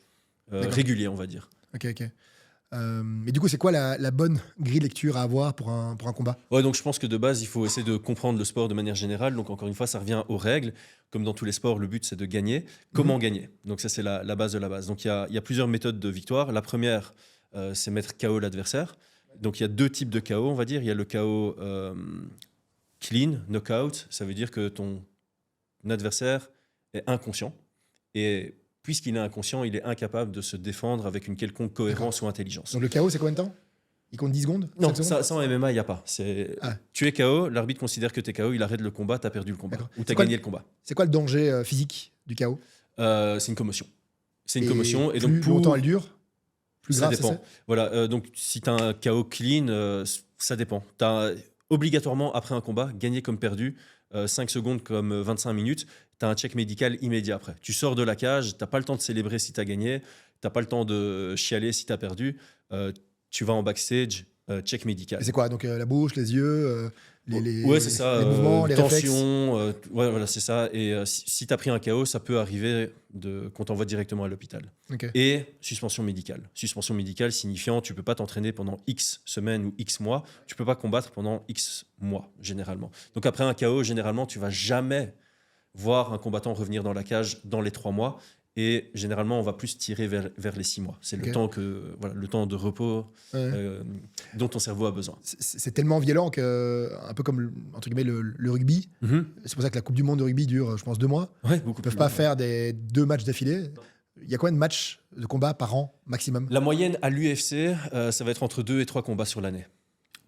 régulier, on va dire. Ok. Mais du coup, c'est quoi la bonne grille de lecture à avoir pour un combat? Ouais, donc je pense que de base, il faut essayer de comprendre le sport de manière générale. Donc encore une fois, ça revient aux règles. Comme dans tous les sports, le but, c'est de gagner. Comment gagner? Donc ça, c'est la base de la base. Donc il y a plusieurs méthodes de victoire. La première, c'est mettre KO l'adversaire. Donc il y a deux types de KO, on va dire. Il y a le KO clean, knockout. Ça veut dire que ton adversaire est inconscient. Et puisqu'il est inconscient, il est incapable de se défendre avec une quelconque cohérence ou intelligence. Donc le KO, c'est combien de temps? Il compte 10 secondes? Non, ça en MMA, il n'y a pas. Tu es KO, l'arbitre considère que tu es KO, il arrête le combat, tu as perdu le combat. Ou tu as gagné le combat. C'est quoi le danger physique du KO? C'est une commotion. C'est une commotion. Et donc, plus longtemps elle dure, plus grave, ça dépend. Voilà, donc si tu as un KO clean, ça dépend. Tu as obligatoirement, après un combat, gagné comme perdu, 5 secondes comme 25 minutes, tu as un check médical immédiat après. Tu sors de la cage, tu n'as pas le temps de célébrer si tu as gagné, tu n'as pas le temps de chialer si tu as perdu. Tu vas en backstage, check médical. Et c'est quoi? Donc la bouche, les yeux, ouais, c'est ça, les mouvements, les tension, ouais, voilà, c'est ça. Et si tu as pris un KO, ça peut arriver qu'on t'envoie directement à l'hôpital. Okay. Et suspension médicale. Suspension médicale signifiant tu ne peux pas t'entraîner pendant X semaines ou X mois. Tu ne peux pas combattre pendant X mois, généralement. Donc après un KO, généralement, tu ne vas jamais voir un combattant revenir dans la cage dans les 3 mois. Et généralement, on va plus tirer vers les 6 mois. C'est le temps le temps de repos dont ton cerveau a besoin. C'est tellement violent que, un peu comme entre guillemets le rugby. C'est pour ça que la Coupe du Monde de rugby dure, je pense, 2 mois. Ouais, ils ne peuvent pas faire 2 matchs d'affilée. Il y a combien de matchs de combat par an maximum? La moyenne à l'UFC, ça va être entre 2 et 3 combats sur l'année.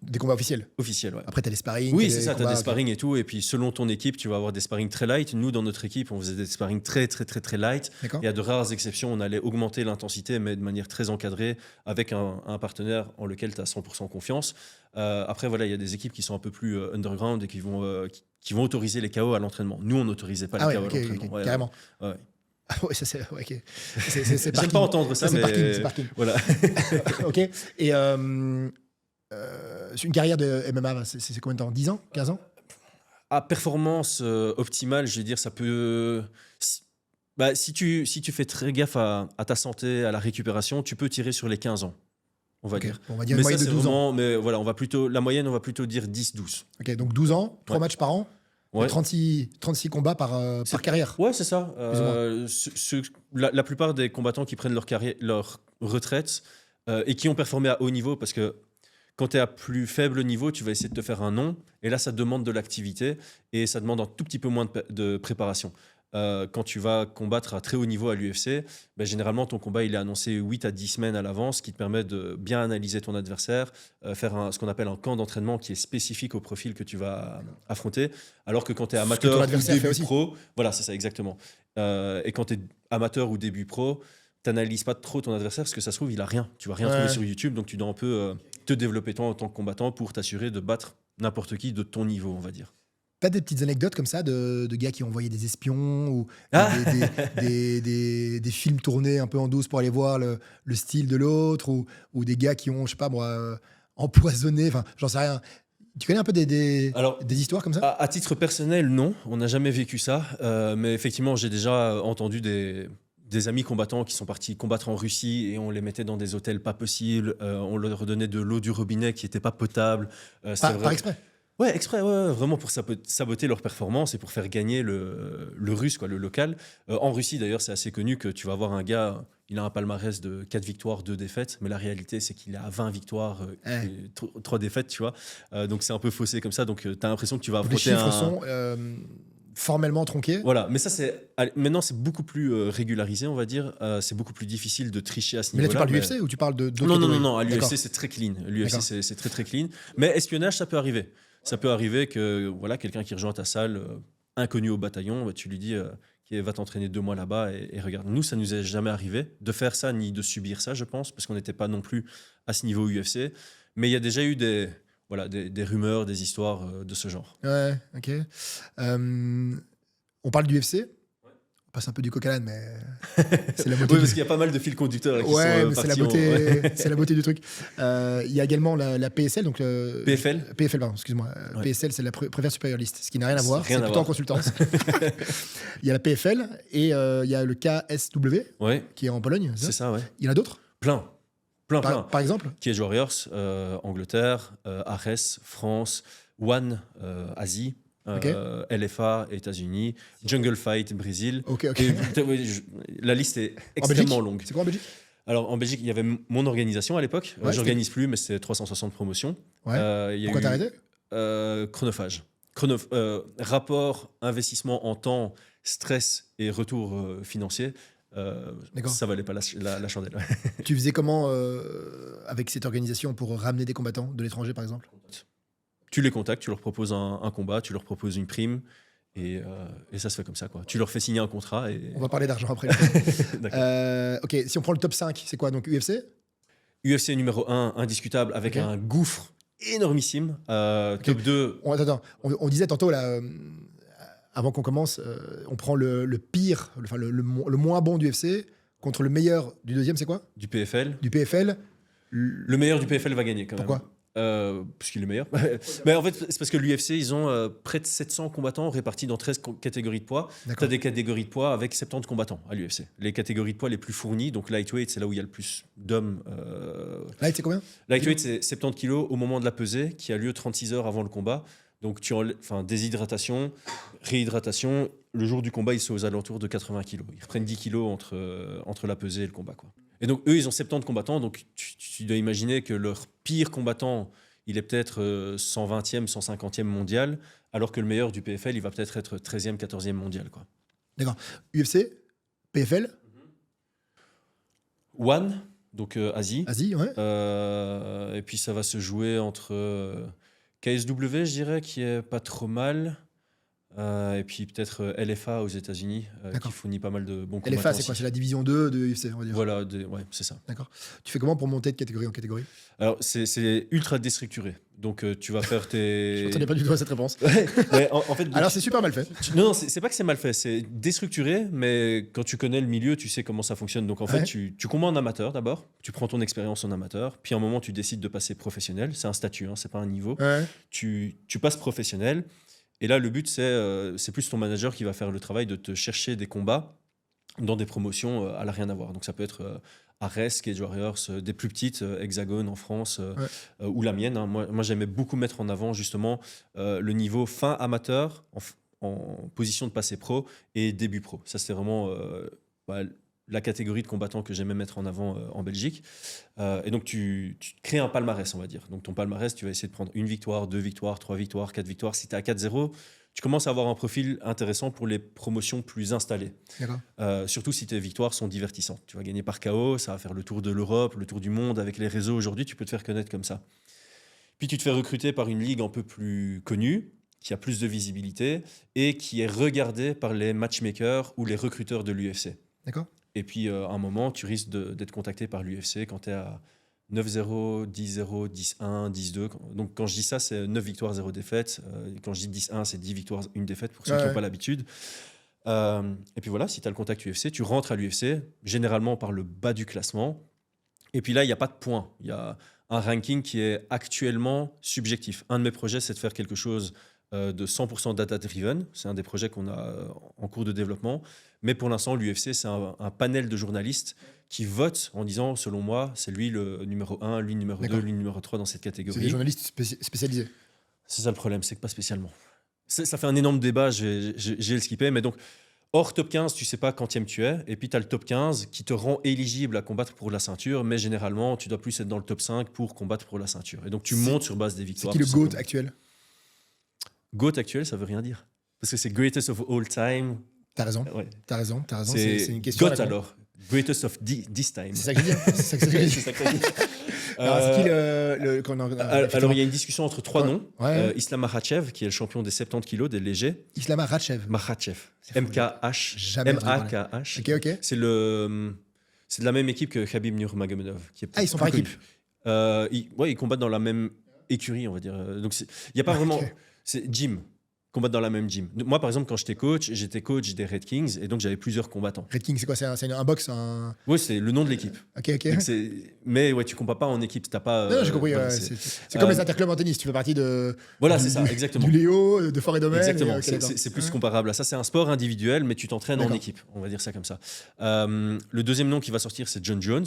Des combats officiels. Officiels, ouais. Après, tu as des sparring. Oui, c'est ça, tu as combats, des sparring et tout. Et puis, selon ton équipe, tu vas avoir des sparring très light. Nous, dans notre équipe, on faisait des sparring très, très, très, très light. D'accord. Il y a de rares exceptions, on allait augmenter l'intensité, mais de manière très encadrée, avec un partenaire en lequel tu as 100% confiance. Après, voilà, il y a des équipes qui sont un peu plus underground et qui vont autoriser les KO à l'entraînement. Nous, on n'autorisait pas les KO à l'entraînement. Ouais, carrément. Ouais. Ah ouais, ça c'est. Ouais, ok. J'aime pas entendre ça, mais c'est parking. Voilà. Ok. Et une carrière de MMA, c'est combien de temps? 10 ans? 15 ans? À performance optimale, je vais dire, ça peut. Si tu fais très gaffe à ta santé, à la récupération, tu peux tirer sur les 15 ans, on va dire. Bon, on va dire une Mais moyenne ça, de c'est 12 ans. vraiment. Mais voilà, la moyenne, on va plutôt dire 10-12. Ok, donc 12 ans, 3 Ouais. matchs par an, Ouais. 36 combats par carrière. Ouais, c'est ça. Plus ou moins. La plupart des combattants qui prennent leur retraite et qui ont performé à haut niveau, parce que quand tu es à plus faible niveau, tu vas essayer de te faire un nom. Et là, ça demande de l'activité et ça demande un tout petit peu moins de préparation. Quand tu vas combattre à très haut niveau à l'UFC, généralement, ton combat il est annoncé 8 à 10 semaines à l'avance, ce qui te permet de bien analyser ton adversaire, faire ce qu'on appelle un camp d'entraînement qui est spécifique au profil que tu vas affronter. Alors que quand tu es Ce que amateur ton ou adversaire fait début aussi. pro, voilà, c'est ça exactement. Et quand tu es amateur ou début pro, tu n'analyses pas trop ton adversaire parce que ça se trouve, il a rien. Tu vas rien Ouais. trouver sur YouTube, donc tu dois un peu te développer toi en tant que combattant pour t'assurer de battre n'importe qui de ton niveau, on va dire. Pas des petites anecdotes comme ça de gars qui ont envoyé des espions ou Ah des films tournés un peu en douce pour aller voir le style de l'autre ou des gars qui ont, je sais pas moi, empoisonné, enfin, j'en sais rien. Tu connais un peu des Alors, histoires comme ça? à titre personnel, non, on n'a jamais vécu ça. Mais effectivement, j'ai déjà entendu des amis combattants qui sont partis combattre en Russie et on les mettait dans des hôtels pas possibles. On leur donnait de l'eau du robinet qui n'était pas potable. Par exprès. Ouais, exprès, ouais, vraiment pour saboter leur performance et pour faire gagner le russe, quoi, le local. En Russie, d'ailleurs, c'est assez connu que tu vas avoir un gars, il a un palmarès de 4 victoires, 2 défaites, mais la réalité, c'est qu'il est à 20 victoires, et 3 défaites, tu vois. Donc c'est un peu faussé comme ça, donc tu as l'impression que tu vas Les affronter chiffres sont formellement tronqués. Voilà, mais ça, maintenant, c'est beaucoup plus régularisé, on va dire. C'est beaucoup plus difficile de tricher à ce Mais là, niveau-là. tu parles du UFC ou tu parles d'autres Non, catégories? à D'accord. l'UFC, c'est très clean. L'UFC, D'accord. c'est très, très clean. Mais espionnage, ça peut arriver. Ça peut arriver que voilà, quelqu'un qui rejoint ta salle, inconnu au bataillon, tu lui dis va t'entraîner 2 mois là-bas et regarde. Nous, ça nous est jamais arrivé de faire ça ni de subir ça, je pense, parce qu'on n'était pas non plus à ce niveau UFC. Mais il y a déjà eu des rumeurs, des histoires de ce genre. Ouais, ok. On parle du UFC. On passe un peu du coq à l'âne, mais c'est la beauté. Oui, parce qu'il y a pas mal de fils conducteurs là, qui Ouais, sont mais c'est la partis beauté, ouais. c'est la beauté du truc. Il y a également la PSL, donc PFL. PFL, pardon, excuse-moi. Ouais. PSL, c'est la Prévert Superior List, ce qui n'a rien à C'est voir. rien C'est à plutôt en voir. consultance. Il y a la PFL et il y a le KSW Ouais, qui est en Pologne. c'est ça, ouais. Il y en a d'autres, Plein. par exemple. Cage Warriors, Angleterre, Ares, France, One, Asie, Ok. LFA, États-Unis, Jungle Fight, Brésil. Ok, ok. Et, oui, la liste est En Belgique extrêmement longue. C'est quoi en Belgique? Alors en Belgique, il y avait mon organisation à l'époque. Ouais, J'organise plus, mais c'était 360 promotions. Ouais. Il y a Pourquoi eu, t'as arrêté? Chronophage. Rapport investissement en temps, stress et retour financier. D'accord. Ça valait pas la chandelle. Tu faisais comment avec cette organisation pour ramener des combattants de l'étranger, par exemple? Tu les contactes, tu leur proposes un combat, tu leur proposes une prime et ça se fait comme ça, quoi. Tu leur fais signer un contrat et On va parler d'argent après. D'accord. Ok, si on prend le top 5, c'est quoi? Donc UFC? UFC numéro 1 indiscutable avec Ok. un gouffre énormissime. Top 2, Attends, on disait tantôt, là, avant qu'on commence, on prend le pire, le moins bon du UFC contre le meilleur du deuxième, c'est quoi? du PFL. Du PFL. Le meilleur du PFL va gagner quand même. Pourquoi? Puisqu'il est le meilleur. Mais en fait, c'est parce que l'UFC, ils ont près de 700 combattants répartis dans 13 catégories de poids. Tu D'accord. as des catégories de poids avec 70 combattants à l'UFC. Les catégories de poids les plus fournies, donc lightweight, c'est là où il y a le plus d'hommes. Light, c'est combien? Lightweight, c'est 70 kilos au moment de la pesée, qui a lieu 36 heures avant le combat. Donc, déshydratation, réhydratation. Le jour du combat, ils sont aux alentours de 80 kilos. Ils reprennent 10 kilos entre la pesée et le combat, quoi. Et donc, eux, ils ont 70 combattants. Donc, tu dois imaginer que leur pire combattant, il est peut-être 120e, 150e mondial, alors que le meilleur du PFL, il va peut-être être 13e, 14e mondial, quoi. D'accord. UFC, PFL, One, donc Asie. Asie, ouais. Et puis ça va se jouer entre KSW, je dirais, qui est pas trop mal. Et puis peut-être LFA aux États-Unis, qui D'accord. fournit pas mal de bons combattants LFA, c'est quoi? aussi. C'est la division 2 de UFC, on va dire. Voilà, ouais, c'est ça. D'accord. Tu fais comment pour monter de catégorie en catégorie? Alors, c'est ultra déstructuré. Donc, tu vas faire Je tes. m'attendais pas du tout à cette réponse. Ouais, en fait, Alors, c'est super mal fait. non, c'est pas que c'est mal fait, c'est déstructuré, mais quand tu connais le milieu, tu sais comment ça fonctionne. Donc, en fait, Ouais. tu combats en amateur d'abord, tu prends ton expérience en amateur, puis à un moment, tu décides de passer professionnel. C'est un statut, hein, c'est pas un niveau. Ouais. Tu passes professionnel. Et là, le but, c'est plus ton manager qui va faire le travail de te chercher des combats dans des promotions à la rien à voir. Donc, ça peut être Ares, Cage Warriors, des plus petites, Hexagone en France, ou la mienne. Hein. Moi, j'aimais beaucoup mettre en avant justement le niveau fin amateur, en position de passer pro, et début pro. Ça, c'est vraiment la catégorie de combattants que j'aimais mettre en avant en Belgique. Et donc, tu crées un palmarès, on va dire. Donc, ton palmarès, tu vas essayer de prendre 1 victoire, 2 victoires, 3 victoires, 4 victoires. Si tu es à 4-0, tu commences à avoir un profil intéressant pour les promotions plus installées. D'accord. Surtout si tes victoires sont divertissantes. Tu vas gagner par KO, ça va faire le tour de l'Europe, le tour du monde. Avec les réseaux aujourd'hui, tu peux te faire connaître comme ça. Puis tu te fais recruter par une ligue un peu plus connue, qui a plus de visibilité et qui est regardée par les matchmakers ou les recruteurs de l'UFC. D'accord. Et puis, à un moment, tu risques d'être contacté par l'UFC quand tu es à 9-0, 10-0, 10-1, 10-2. Donc, quand je dis ça, c'est 9 victoires, 0 défaite. Quand je dis 10-1, c'est 10 victoires, 1 défaite, pour ceux qui n'ont pas l'habitude. Et puis voilà, si tu as le contact UFC, tu rentres à l'UFC, généralement par le bas du classement. Et puis là, il n'y a pas de points. Il y a un ranking qui est actuellement subjectif. Un de mes projets, c'est de faire quelque chose de 100% data-driven. C'est un des projets qu'on a en cours de développement. Mais pour l'instant, l'UFC, c'est un panel de journalistes qui votent en disant, selon moi, c'est lui le numéro 1, lui le numéro 2, lui le numéro 3 dans cette catégorie. C'est des journalistes spécialisés. C'est ça le problème, c'est que pas spécialement. Ça fait un énorme débat, j'ai le skippé. Mais donc, hors top 15, tu sais pas quantième tu es. Et puis, tu as le top 15 qui te rend éligible à combattre pour la ceinture. Mais généralement, tu dois plus être dans le top 5 pour combattre pour la ceinture. Et donc, tu montes sur base des C'est victoires. qui le GOAT actuel? GOAT actuel, ça veut rien dire. Parce que c'est greatest of all time. T'as raison. Ouais. T'as raison. C'est une question. GOAT alors. Greatest of this time. C'est ça que je dis. C'est ça que je dis. C'est ça que ça dit. Alors, c'est qui Alors, il y a une discussion entre 3 noms. Ouais. Islam Makhachev, qui est le champion des 70 kilos, des légers. Islam Makhachev. Makhachev. C'est fou, M-K-H. Jamais entendu parler. M-A-K-H. Ok. C'est de la même équipe que Khabib Nurmagomedov. Qui est Ah, ils sont par plus équipe. connu. Ils combattent dans la même écurie, on va dire. Donc, il n'y a pas vraiment. Ok. C'est gym. Combattre dans la même gym. Moi, par exemple, quand j'étais coach des Red Kings et donc j'avais plusieurs combattants. Red King, c'est quoi? C'est un box? Oui, c'est le nom de l'équipe. Ok. Donc, mais ouais, tu combats pas en équipe. T'as pas. Non, j'ai compris. voilà, Ouais, c'est comme les interclubs en tennis. Tu fais partie de. Voilà, du- c'est ça, du- exactement. Du Léo, de Forêt Domaine. Exactement. Ok, d'accord. C'est plus Ouais. comparable à ça. C'est un sport individuel, mais tu t'entraînes en D'accord. équipe. On va dire ça comme ça. Le deuxième nom qui va sortir, c'est John Jones,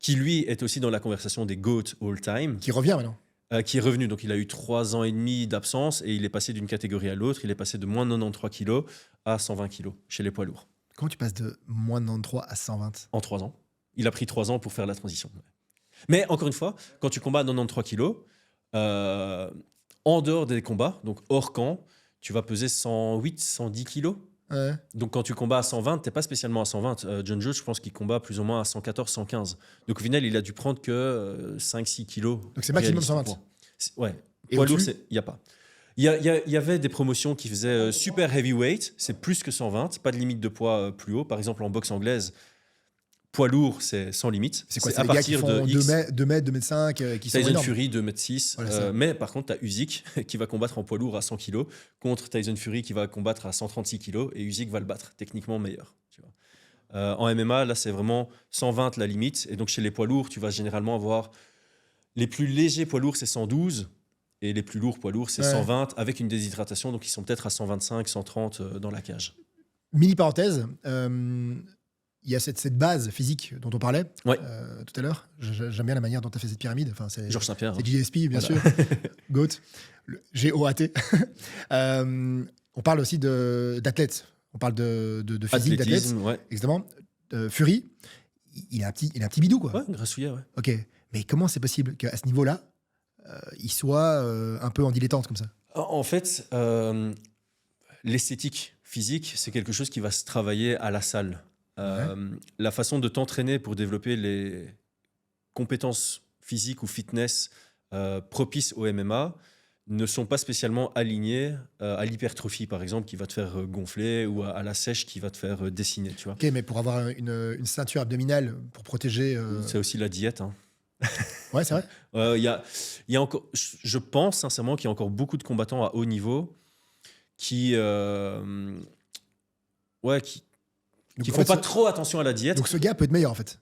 qui lui est aussi dans la conversation des GOAT all-time. Qui revient maintenant. Qui est revenu. Donc, il a eu 3 ans et demi d'absence et il est passé d'une catégorie à l'autre. Il est passé de moins de 93 kilos à 120 kilos chez les poids lourds Comment tu passes de moins de 93 à 120? en 3 ans. Il a pris 3 ans pour faire la transition. Mais encore une fois, quand tu combats à 93 kilos, en dehors des combats, donc hors camp, tu vas peser 108, 110 kilos. Ouais. Donc, quand tu combats à 120, tu n'es pas spécialement à 120. John Jones, je pense qu'il combat plus ou moins à 114, 115. Donc, au final, il a dû prendre que 5-6 kilos. Donc, c'est maximum réalistiquement. 120. Ouais. Et Poids lourd, au-dessus il n'y a pas. Il y avait des promotions qui faisaient super heavyweight, c'est plus que 120, pas de limite de poids plus haut. Par exemple, en boxe anglaise, poids lourd, c'est sans limite. C'est quoi? C'est à les gars qui partir font de 2 X. mètres, 2 mètres, 2 mètres 5, qui sont Tyson énormes. Fury, 2,6 m. Voilà, ça. Mais par contre, tu as Usyk qui va combattre en poids lourd à 100 kg contre Tyson Fury qui va combattre à 136 kg et Usyk va le battre, techniquement meilleur. Tu vois. En MMA, là, c'est vraiment 120 la limite. Et donc, chez les poids lourds, tu vas généralement avoir les plus légers poids lourds, c'est 112. Et les plus lourds poids lourds, c'est Ouais. 120 avec une déshydratation. Donc, ils sont peut-être à 125, 130 dans la cage. Mini parenthèse, il y a cette base physique dont on parlait Ouais. tout à l'heure. J'aime bien la manière dont tu as fait cette pyramide. Enfin, c'est Georges Saint-Pierre. c'est GSP, bien sûr. GOAT. G-O-A-T. On parle aussi d'athlètes. On parle de physique d'athlètes. Athlétisme, ouais. Exactement. Fury, il a un petit bidou, quoi. Ouais, grassouillet, ouais. Ok. Mais comment c'est possible qu'à ce niveau-là, il soit un peu en dilettante comme ça? En fait, l'esthétique physique, c'est quelque chose qui va se travailler à la salle. La façon de t'entraîner pour développer compétences physiques ou fitness propices au MMA ne sont pas spécialement alignées à l'hypertrophie, par exemple, qui va te faire gonfler, ou à la sèche qui va te faire dessiner, tu vois. Ok, mais pour avoir une ceinture abdominale pour protéger. C'est aussi la diète, hein. Ouais, c'est vrai. Il y a encore, je pense sincèrement qu'il y a encore beaucoup de combattants à haut niveau qui Donc, qui en font fait, pas trop attention à la diète. Donc ce gars peut être meilleur en fait.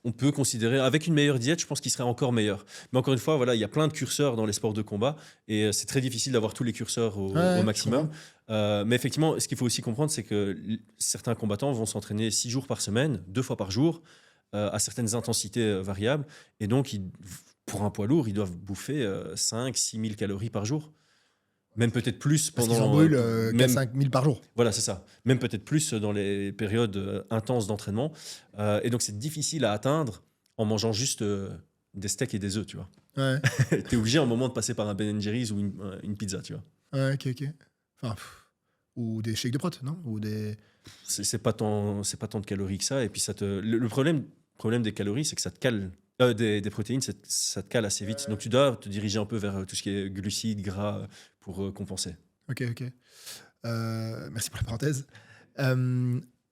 On peut considérer, avec une meilleure diète, je pense qu'il serait encore meilleur. Mais encore une fois, voilà, il y a plein de curseurs dans les sports de combat et c'est très difficile d'avoir tous les curseurs au maximum. Mais effectivement, ce qu'il faut aussi comprendre, c'est que certains combattants vont s'entraîner 6 jours par semaine, 2 fois par jour, à certaines intensités variables. Et donc, pour un poids lourd, ils doivent bouffer 5-6 000 calories par jour. Même peut-être plus Parce pendant. qu'ils en brûlent 4-5 000 par jour. Voilà, c'est ça. Même peut-être plus dans les périodes intenses d'entraînement. Et donc, c'est difficile à atteindre en mangeant juste des steaks et des œufs, tu vois. Ouais. T'es obligé à un moment de passer par un Ben Jerry's ou une pizza, tu vois. Ouais, ok. Enfin, ou des shakes de prot, non? Ou des... C'est pas tant de calories que ça. Et puis, le problème des calories, c'est que ça te cale. Des protéines, ça te cale assez vite. Donc, tu dois te diriger un peu vers tout ce qui est glucides, gras, pour compenser. Ok. Merci pour la parenthèse.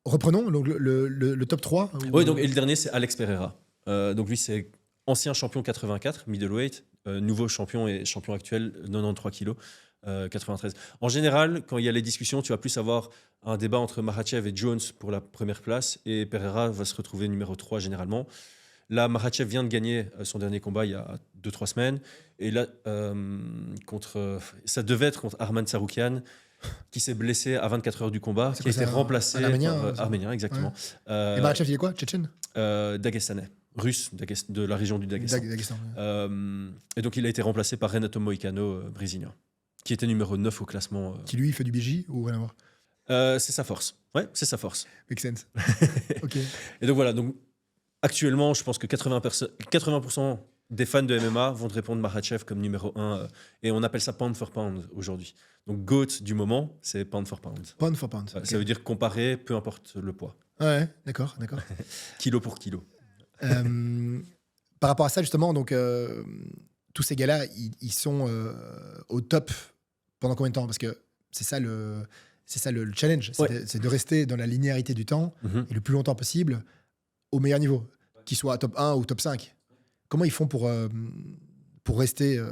Reprenons donc, le top 3. Oui, et le dernier, c'est Alex Pereira. Donc, lui, c'est ancien champion 84, middleweight, nouveau champion et champion actuel, 93 kilos, 93. En général, quand il y a les discussions, tu vas plus avoir un débat entre Makhachev et Jones pour la première place, et Pereira va se retrouver numéro 3 généralement. Là, Makhachev vient de gagner son dernier combat il y a 2-3 semaines. Et là, ça devait être contre Arman Tsarukyan, qui s'est blessé à 24 heures du combat, qui a été remplacé par Arménien, exactement. Ouais. Et Makhachev, il est quoi? Tchétchène? Dagestanais, russe, de la région du Daghestan. Et donc, il a été remplacé par Renato Moicano, brésilien, qui était numéro 9 au classement. Qui, lui, fait du BJ ou rien à voir? C'est sa force. Ouais, c'est sa force. Make sense. Ok. Et donc, voilà. Donc, actuellement, je pense que 80% des fans de MMA vont te répondre Makhachev comme numéro 1. Et on appelle ça pound for pound aujourd'hui. Donc, GOAT du moment, c'est pound for pound. Pound for pound. Ça veut dire comparer, peu importe le poids. Ouais, d'accord. Kilo pour kilo. Par rapport à ça, justement, donc, tous ces gars-là, ils sont au top pendant combien de temps? Parce que c'est ça le challenge. C'est de rester dans la linéarité du temps et le plus longtemps possible au meilleur niveau, qu'ils soient top 1 ou top 5. Comment ils font pour rester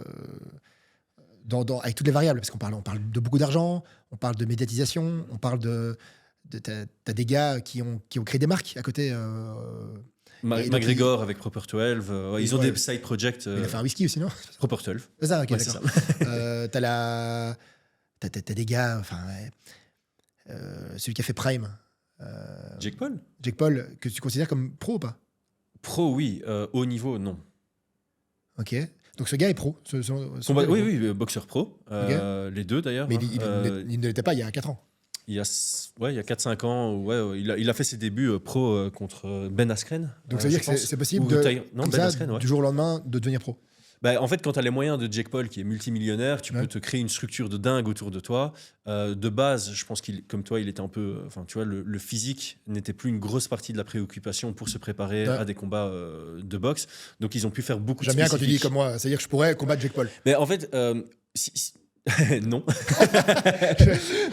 avec toutes les variables? Parce qu'on parle de beaucoup d'argent, on parle de médiatisation, on parle t'as des gars qui ont créé des marques à côté. McGregor avec Proper 12, ils ont des side projects. Il a fait un whisky aussi, non? Proper 12. C'est ça, ok, Ouais, d'accord. T'as des gars, celui qui a fait Prime. Jake Paul, que tu considères comme pro ou pas? Pro, oui. Haut niveau, non. Ok. Donc ce gars est pro. Oui, boxeur pro. Okay. Les deux d'ailleurs. Mais il ne l'était pas il y a 4 ans. Il y a 4-5 ans, il a fait ses débuts pro contre Ben Askren. Donc ça veut dire que c'est possible du jour au lendemain de devenir pro? En fait, quand tu as les moyens de Jake Paul, qui est multimillionnaire, tu peux te créer une structure de dingue autour de toi. De base, je pense comme toi, il était un peu... tu vois, le physique n'était plus une grosse partie de la préoccupation pour se préparer à des combats de boxe. Donc, ils ont pu faire beaucoup de spécifiques. J'aime bien quand tu dis comme moi. C'est-à-dire que je pourrais combattre Jake Paul. Mais en fait... non.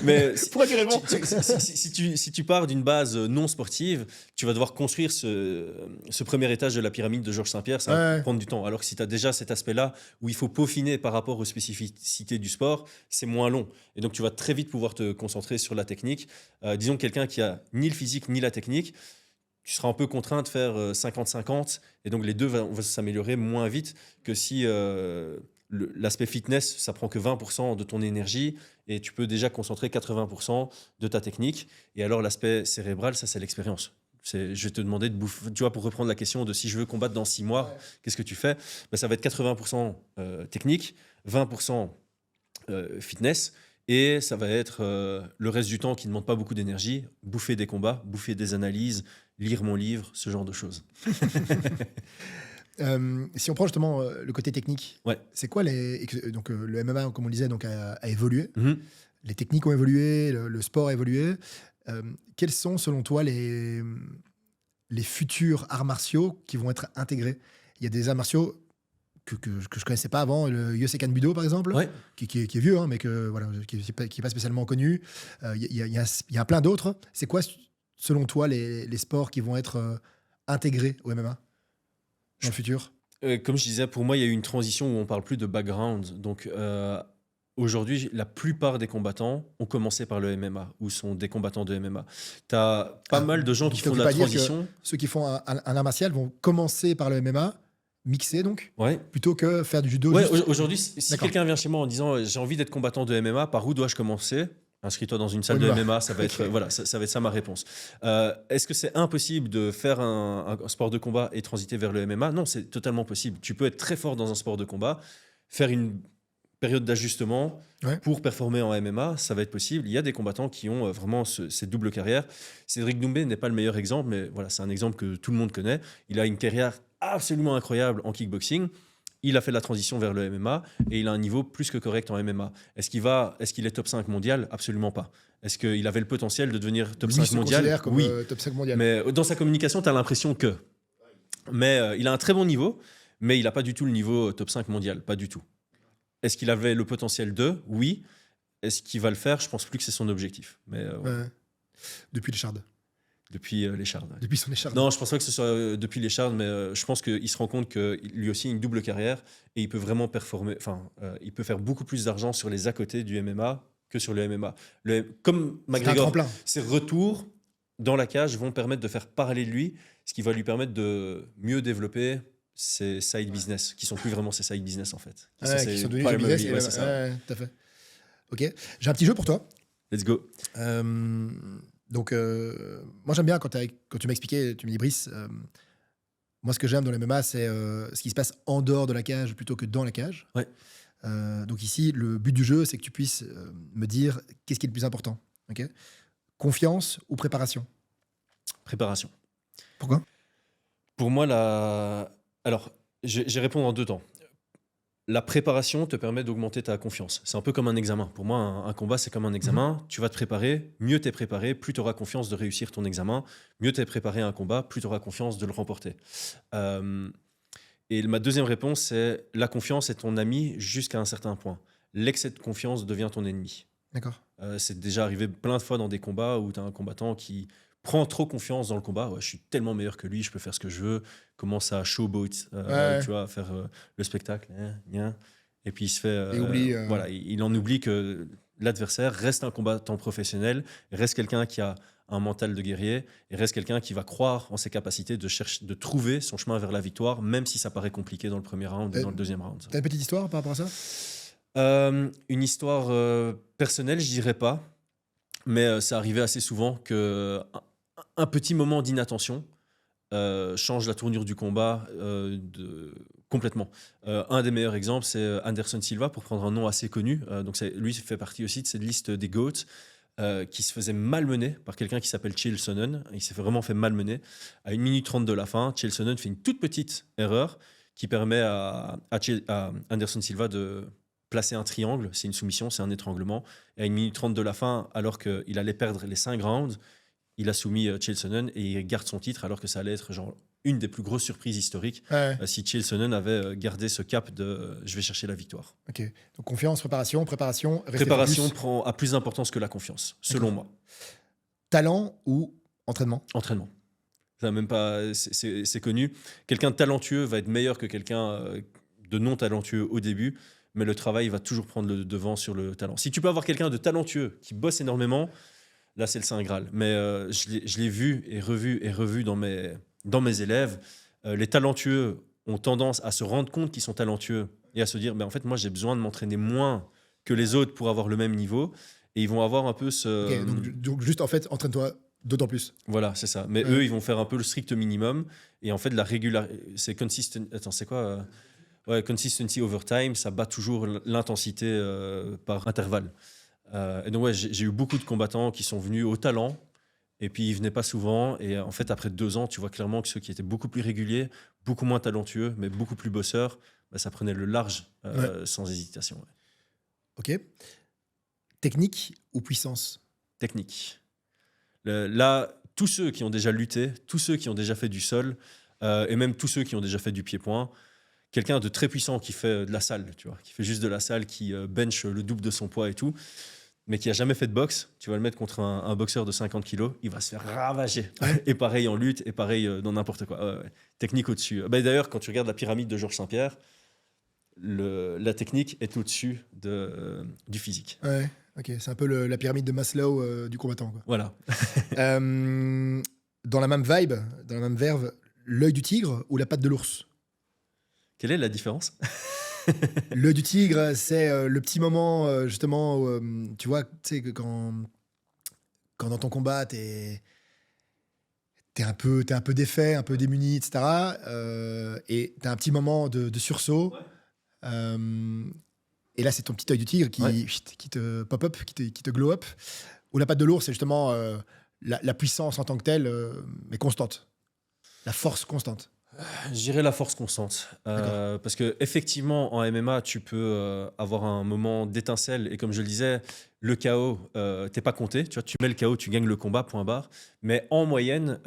Mais si tu pars d'une base non sportive, tu vas devoir construire ce premier étage de la pyramide de Georges Saint-Pierre. Ça va prendre du temps. Alors que si tu as déjà cet aspect-là où il faut peaufiner par rapport aux spécificités du sport, c'est moins long. Et donc, tu vas très vite pouvoir te concentrer sur la technique. Disons que quelqu'un qui a ni le physique ni la technique, tu seras un peu contraint de faire 50-50. Et donc, les deux vont s'améliorer moins vite que si... l'aspect fitness, ça prend que 20% de ton énergie et tu peux déjà concentrer 80% de ta technique. Et alors, l'aspect cérébral, ça, c'est l'expérience. Je vais te demander de bouffer. Tu vois, pour reprendre la question de si je veux combattre dans 6 mois, qu'est-ce que tu fais? Ça va être 80% technique, 20% fitness. Et ça va être le reste du temps qui ne demande pas beaucoup d'énergie, bouffer des combats, bouffer des analyses, lire mon livre, ce genre de choses. Si on prend justement le côté technique, c'est quoi donc le MMA, comme on le disait, donc a évolué. Les techniques ont évolué, le sport a évolué. Quels sont selon toi les les futurs arts martiaux qui vont être intégrés. Il y a des arts martiaux que je connaissais pas avant, le Yosekan Budo par exemple, Ouais. qui est vieux, hein, mais voilà, qui est pas spécialement connu. Il y a plein d'autres. C'est quoi, selon toi, les sports qui vont être intégrés au MMA dans le futur? Comme je disais, pour moi, il y a eu une transition où on parle plus de background. Donc, aujourd'hui, la plupart des combattants ont commencé par le MMA ou sont des combattants de MMA. Tu as pas mal de gens Donc, qui tu font de veux la pas dire que transition. ceux qui font un art martial vont commencer par le MMA, mixer donc, Ouais. plutôt que faire du judo. Ouais, juste. aujourd'hui, si D'accord. quelqu'un vient chez moi en disant j'ai envie d'être combattant de MMA, par où dois-je commencer? Inscris-toi dans une salle Au de MMA. MMA, ça va Ok. être voilà, ça va être ça ma réponse. Est-ce que c'est impossible de faire un sport de combat et transiter vers le MMA? Non, c'est totalement possible. Tu peux être très fort dans un sport de combat, faire une période d'ajustement Ouais. pour performer en MMA, ça va être possible. Il y a des combattants qui ont vraiment cette double carrière. Cédric Doumbé n'est pas le meilleur exemple, mais voilà, c'est un exemple que tout le monde connaît. Il a une carrière absolument incroyable en kickboxing. Il a fait la transition vers le MMA et il a un niveau plus que correct en MMA. Est-ce qu'il est top 5 mondial? Absolument pas. Est-ce qu'il avait le potentiel de devenir top Lui 5 se mondial? considère comme Oui. top 5 mondial. Mais dans sa communication, tu as l'impression que. Mais il a un très bon niveau, mais il n'a pas du tout le niveau top 5 mondial. Pas du tout. Est-ce qu'il avait le potentiel de? Oui. Est-ce qu'il va le faire? Je pense plus que c'est son objectif. Mais Ouais. Depuis l'écharde. depuis l'écharde. Ouais. Depuis son écharde. Non, je pense pas que ce soit depuis l'écharde, mais je pense qu'il se rend compte que lui aussi a une double carrière et il peut vraiment performer. Enfin, il peut faire beaucoup plus d'argent sur les à côté du MMA que sur le MMA. Comme C'est un McGregor, tremplin. ses retours dans la cage vont permettre de faire parler de lui, ce qui va lui permettre de mieux développer ses side business, qui sont plus vraiment ses side business en fait. Ouais, qui sont devenus du business. Ouais, c'est ça. Ouais, tout à fait. Ok. J'ai un petit jeu pour toi. Let's go. Donc, moi j'aime bien quand tu m'as expliqué, tu me dis Brice, moi ce que j'aime dans le MMA, c'est ce qui se passe en dehors de la cage plutôt que dans la cage. Ouais. Donc ici, le but du jeu, c'est que tu puisses me dire qu'est-ce qui est le plus important. Ok. Confiance ou préparation? Préparation. Pourquoi? Pour moi, alors, j'ai répondre en deux temps. La préparation te permet d'augmenter ta confiance. C'est un peu comme un examen. Pour moi, un combat, c'est comme un examen. Tu vas te préparer, mieux tu es préparé, plus tu auras confiance de réussir ton examen. Mieux tu es préparé à un combat, plus tu auras confiance de le remporter. Et ma deuxième réponse, c'est la confiance est ton ami jusqu'à un certain point. L'excès de confiance devient ton ennemi. D'accord. C'est déjà arrivé plein de fois dans des combats où tu as un combattant qui prend trop confiance dans le combat. Ouais, je suis tellement meilleur que lui, je peux faire ce que je veux. Commence à showboat, Ouais. tu vois, à faire le spectacle. Et puis il se fait. Et oublie, Voilà, il en oublie que l'adversaire reste un combattant professionnel, reste quelqu'un qui a un mental de guerrier et reste quelqu'un qui va croire en ses capacités de trouver son chemin vers la victoire, même si ça paraît compliqué dans le premier round ou dans le deuxième round. T'as une petite histoire par rapport à ça? Une histoire personnelle, je dirais pas, mais ça arrivait assez souvent que un petit moment d'inattention change la tournure du combat complètement. Un des meilleurs exemples, c'est Anderson Silva, pour prendre un nom assez connu. Donc lui fait partie aussi de cette liste des GOATs. Qui se faisait malmener par quelqu'un qui s'appelle Chael Sonnen. Il s'est vraiment fait malmener. À 1 minute 30 de la fin, Chael Sonnen fait une toute petite erreur qui permet à Anderson Silva de placer un triangle. C'est une soumission, c'est un étranglement. Et à 1 minute 30 de la fin, alors qu'il allait perdre les 5 rounds, il a soumis Chael Sonnen et il garde son titre, alors que ça allait être genre une des plus grosses surprises historiques si Chael Sonnen avait gardé ce cap de je vais chercher la victoire. Ok. Donc confiance, préparation, rester Préparation focus. a plus d'importance que la confiance, selon moi. Talent ou entraînement? Entraînement. Ça, même pas, c'est connu. Quelqu'un de talentueux va être meilleur que quelqu'un de non talentueux au début, mais le travail va toujours prendre le devant sur le talent. Si tu peux avoir quelqu'un de talentueux qui bosse énormément, là c'est le Saint Graal. Mais je l'ai vu et revu dans mes élèves. Les talentueux ont tendance à se rendre compte qu'ils sont talentueux et à se dire, en fait, moi j'ai besoin de m'entraîner moins que les autres pour avoir le même niveau. Et ils vont avoir un peu ce... Ok, donc juste en fait, entraîne-toi d'autant plus. Voilà, c'est ça. Mais eux, ils vont faire un peu le strict minimum. Et en fait, la régularité... C'est consistent... Attends, c'est quoi consistency over time, ça bat toujours l'intensité par intervalle. Et donc, ouais, j'ai eu beaucoup de combattants qui sont venus au talent. Et puis, ils venaient pas souvent. Et en fait, après 2 ans, tu vois clairement que ceux qui étaient beaucoup plus réguliers, beaucoup moins talentueux, mais beaucoup plus bosseurs, ça prenait le large sans hésitation. Ouais. Ok. Technique ou puissance? Technique. Là, tous ceux qui ont déjà lutté, tous ceux qui ont déjà fait du sol, et même tous ceux qui ont déjà fait du pied-point, quelqu'un de très puissant qui fait de la salle, tu vois, qui fait juste de la salle, qui bench le double de son poids et tout, mais qui a jamais fait de boxe, tu vas le mettre contre un boxeur de 50 kilos, il va se faire ravager. Ouais. Et pareil en lutte, et pareil dans n'importe quoi. Ouais, ouais. Technique au-dessus. D'ailleurs, quand tu regardes la pyramide de Georges Saint-Pierre, la technique est au-dessus du physique. Ouais, ok. C'est un peu la pyramide de Maslow du combattant, quoi. Voilà. Dans la même vibe, dans la même verve, l'œil du tigre ou la patte de l'ours? Quelle est la différence? L'œil du tigre, c'est le petit moment, justement, où, tu vois, tu sais, que quand dans ton combat, t'es un peu défait, un peu démuni, etc. Et t'as un petit moment de sursaut. Ouais. Et là, c'est ton petit œil du tigre qui te pop-up, qui te glow-up. Ou la patte de l'ours, c'est justement la puissance en tant que telle, mais constante. La force constante. Je dirais la force constante. Parce que effectivement, en MMA, tu peux avoir un moment d'étincelle. Et comme je le disais, le KO, t'es pas compté. Tu vois, tu mets le KO, tu gagnes le combat, point barre. Mais en moyenne,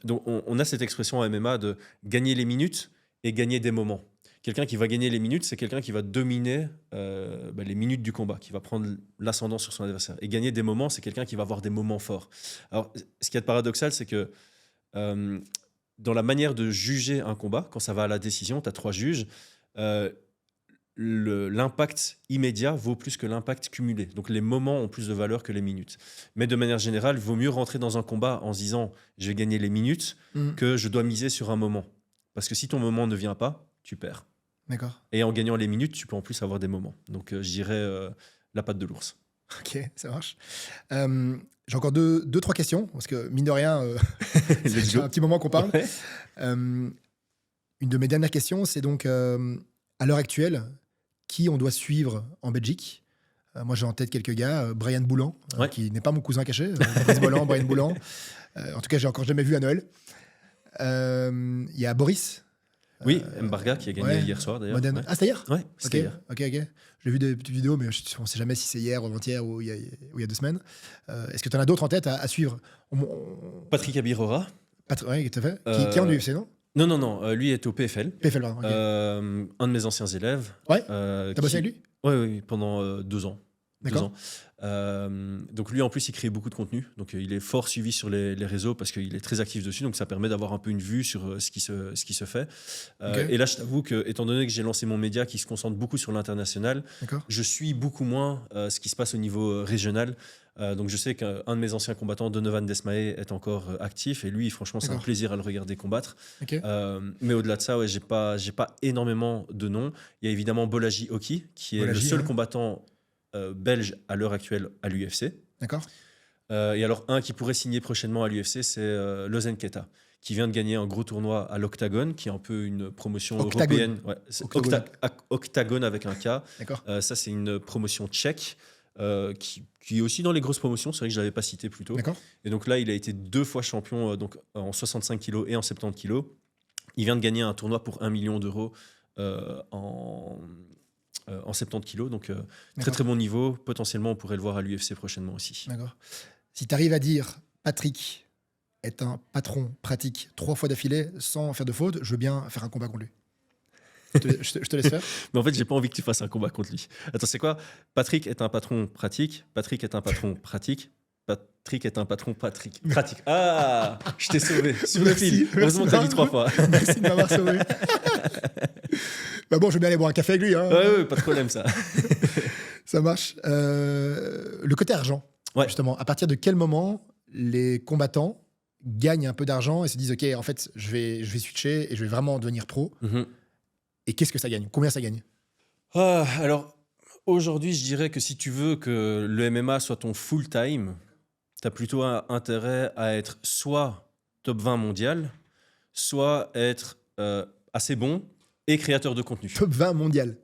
donc on a cette expression en MMA de gagner les minutes et gagner des moments. Quelqu'un qui va gagner les minutes, c'est quelqu'un qui va dominer les minutes du combat, qui va prendre l'ascendant sur son adversaire. Et gagner des moments, c'est quelqu'un qui va avoir des moments forts. Alors, ce qui est paradoxal, c'est que dans la manière de juger un combat, quand ça va à la décision, tu as 3 juges, l'impact immédiat vaut plus que l'impact cumulé. Donc les moments ont plus de valeur que les minutes. Mais de manière générale, il vaut mieux rentrer dans un combat en se disant « je vais gagner les minutes » que « je dois miser sur un moment ». Parce que si ton moment ne vient pas, tu perds. D'accord. Et en gagnant les minutes, tu peux en plus avoir des moments. Donc je dirais la patte de l'ours. Ok, ça marche. J'ai encore deux, trois questions, parce que mine de rien, c'est un petit moment qu'on parle. Ouais. Une de mes dernières questions, c'est donc, à l'heure actuelle, qui on doit suivre en Belgique? Moi, j'ai en tête quelques gars. Brian Boulan, qui n'est pas mon cousin caché. Brian Boulan. En tout cas, j'ai encore jamais vu à Noël. Il y a Boris. Oui, Mbarga qui a gagné hier soir d'ailleurs. Ouais. Ah, c'était hier? Ouais, c'était hier. Ok. J'ai vu des petites vidéos, mais on ne sait jamais si c'est hier ou avant-hier ou il y a 2 semaines. Est-ce que tu en as d'autres en tête à suivre? Patrick Abirora. Oui, tout à fait. Qui est en UFC, non? Non. Lui est au PFL. PFL, pardon. Okay. Un de mes anciens élèves. Ouais. T'as bossé avec lui? Oui, pendant 2 ans. D'accord. Donc lui en plus il crée beaucoup de contenu, donc il est fort suivi sur les réseaux parce qu'il est très actif dessus, donc ça permet d'avoir un peu une vue sur ce qui se fait. Okay. Et là je t'avoue que étant donné que j'ai lancé mon média qui se concentre beaucoup sur l'international, je suis beaucoup moins ce qui se passe au niveau régional. Donc je sais qu'un de mes anciens combattants, Donovan Desmaé, est encore actif et lui franchement c'est un plaisir à le regarder combattre. Mais au-delà de ça, j'ai pas énormément de noms. Il y a évidemment Bolaji Oki qui est le seul combattant belge à l'heure actuelle à l'UFC. D'accord. Et alors, un qui pourrait signer prochainement à l'UFC, c'est Lozen Keta, qui vient de gagner un gros tournoi à l'Octagone, qui est un peu une promotion européenne. Ouais, Octagone avec un K. Ça, c'est une promotion tchèque qui est aussi dans les grosses promotions. C'est vrai que je ne l'avais pas cité plus tôt. Et donc là, il a été 2 fois champion donc, en 65 kg et en 70 kg. Il vient de gagner un tournoi pour 1 million d'euros en 70 kilos, donc très bon niveau. Potentiellement, on pourrait le voir à l'UFC prochainement aussi. D'accord. Si tu arrives à dire Patrick est un patron pratique 3 fois d'affilée sans faire de faute, je veux bien faire un combat contre lui. Je te laisse faire. Mais en fait, j'ai pas envie que tu fasses un combat contre lui. Attends, c'est quoi? Patrick est un patron pratique. Patrick est un patron pratique. Patrick est un patron pratique. Ah, je t'ai sauvé sur le fil. Heureusement que tu as dit 3 fois. Merci de m'avoir sauvé. Bah bon, je vais bien aller boire un café avec lui. Hein. Ouais, pas de problème, ça. Ça marche. Le côté argent, justement. À partir de quel moment les combattants gagnent un peu d'argent et se disent « Ok, en fait, je vais switcher et je vais vraiment devenir pro. Et qu'est-ce que ça gagne? Combien ça gagne? Alors, aujourd'hui, je dirais que si tu veux que le MMA soit ton full-time, tu as plutôt intérêt à être soit top 20 mondial, soit être assez bon et créateur de contenu. Top 20 mondial.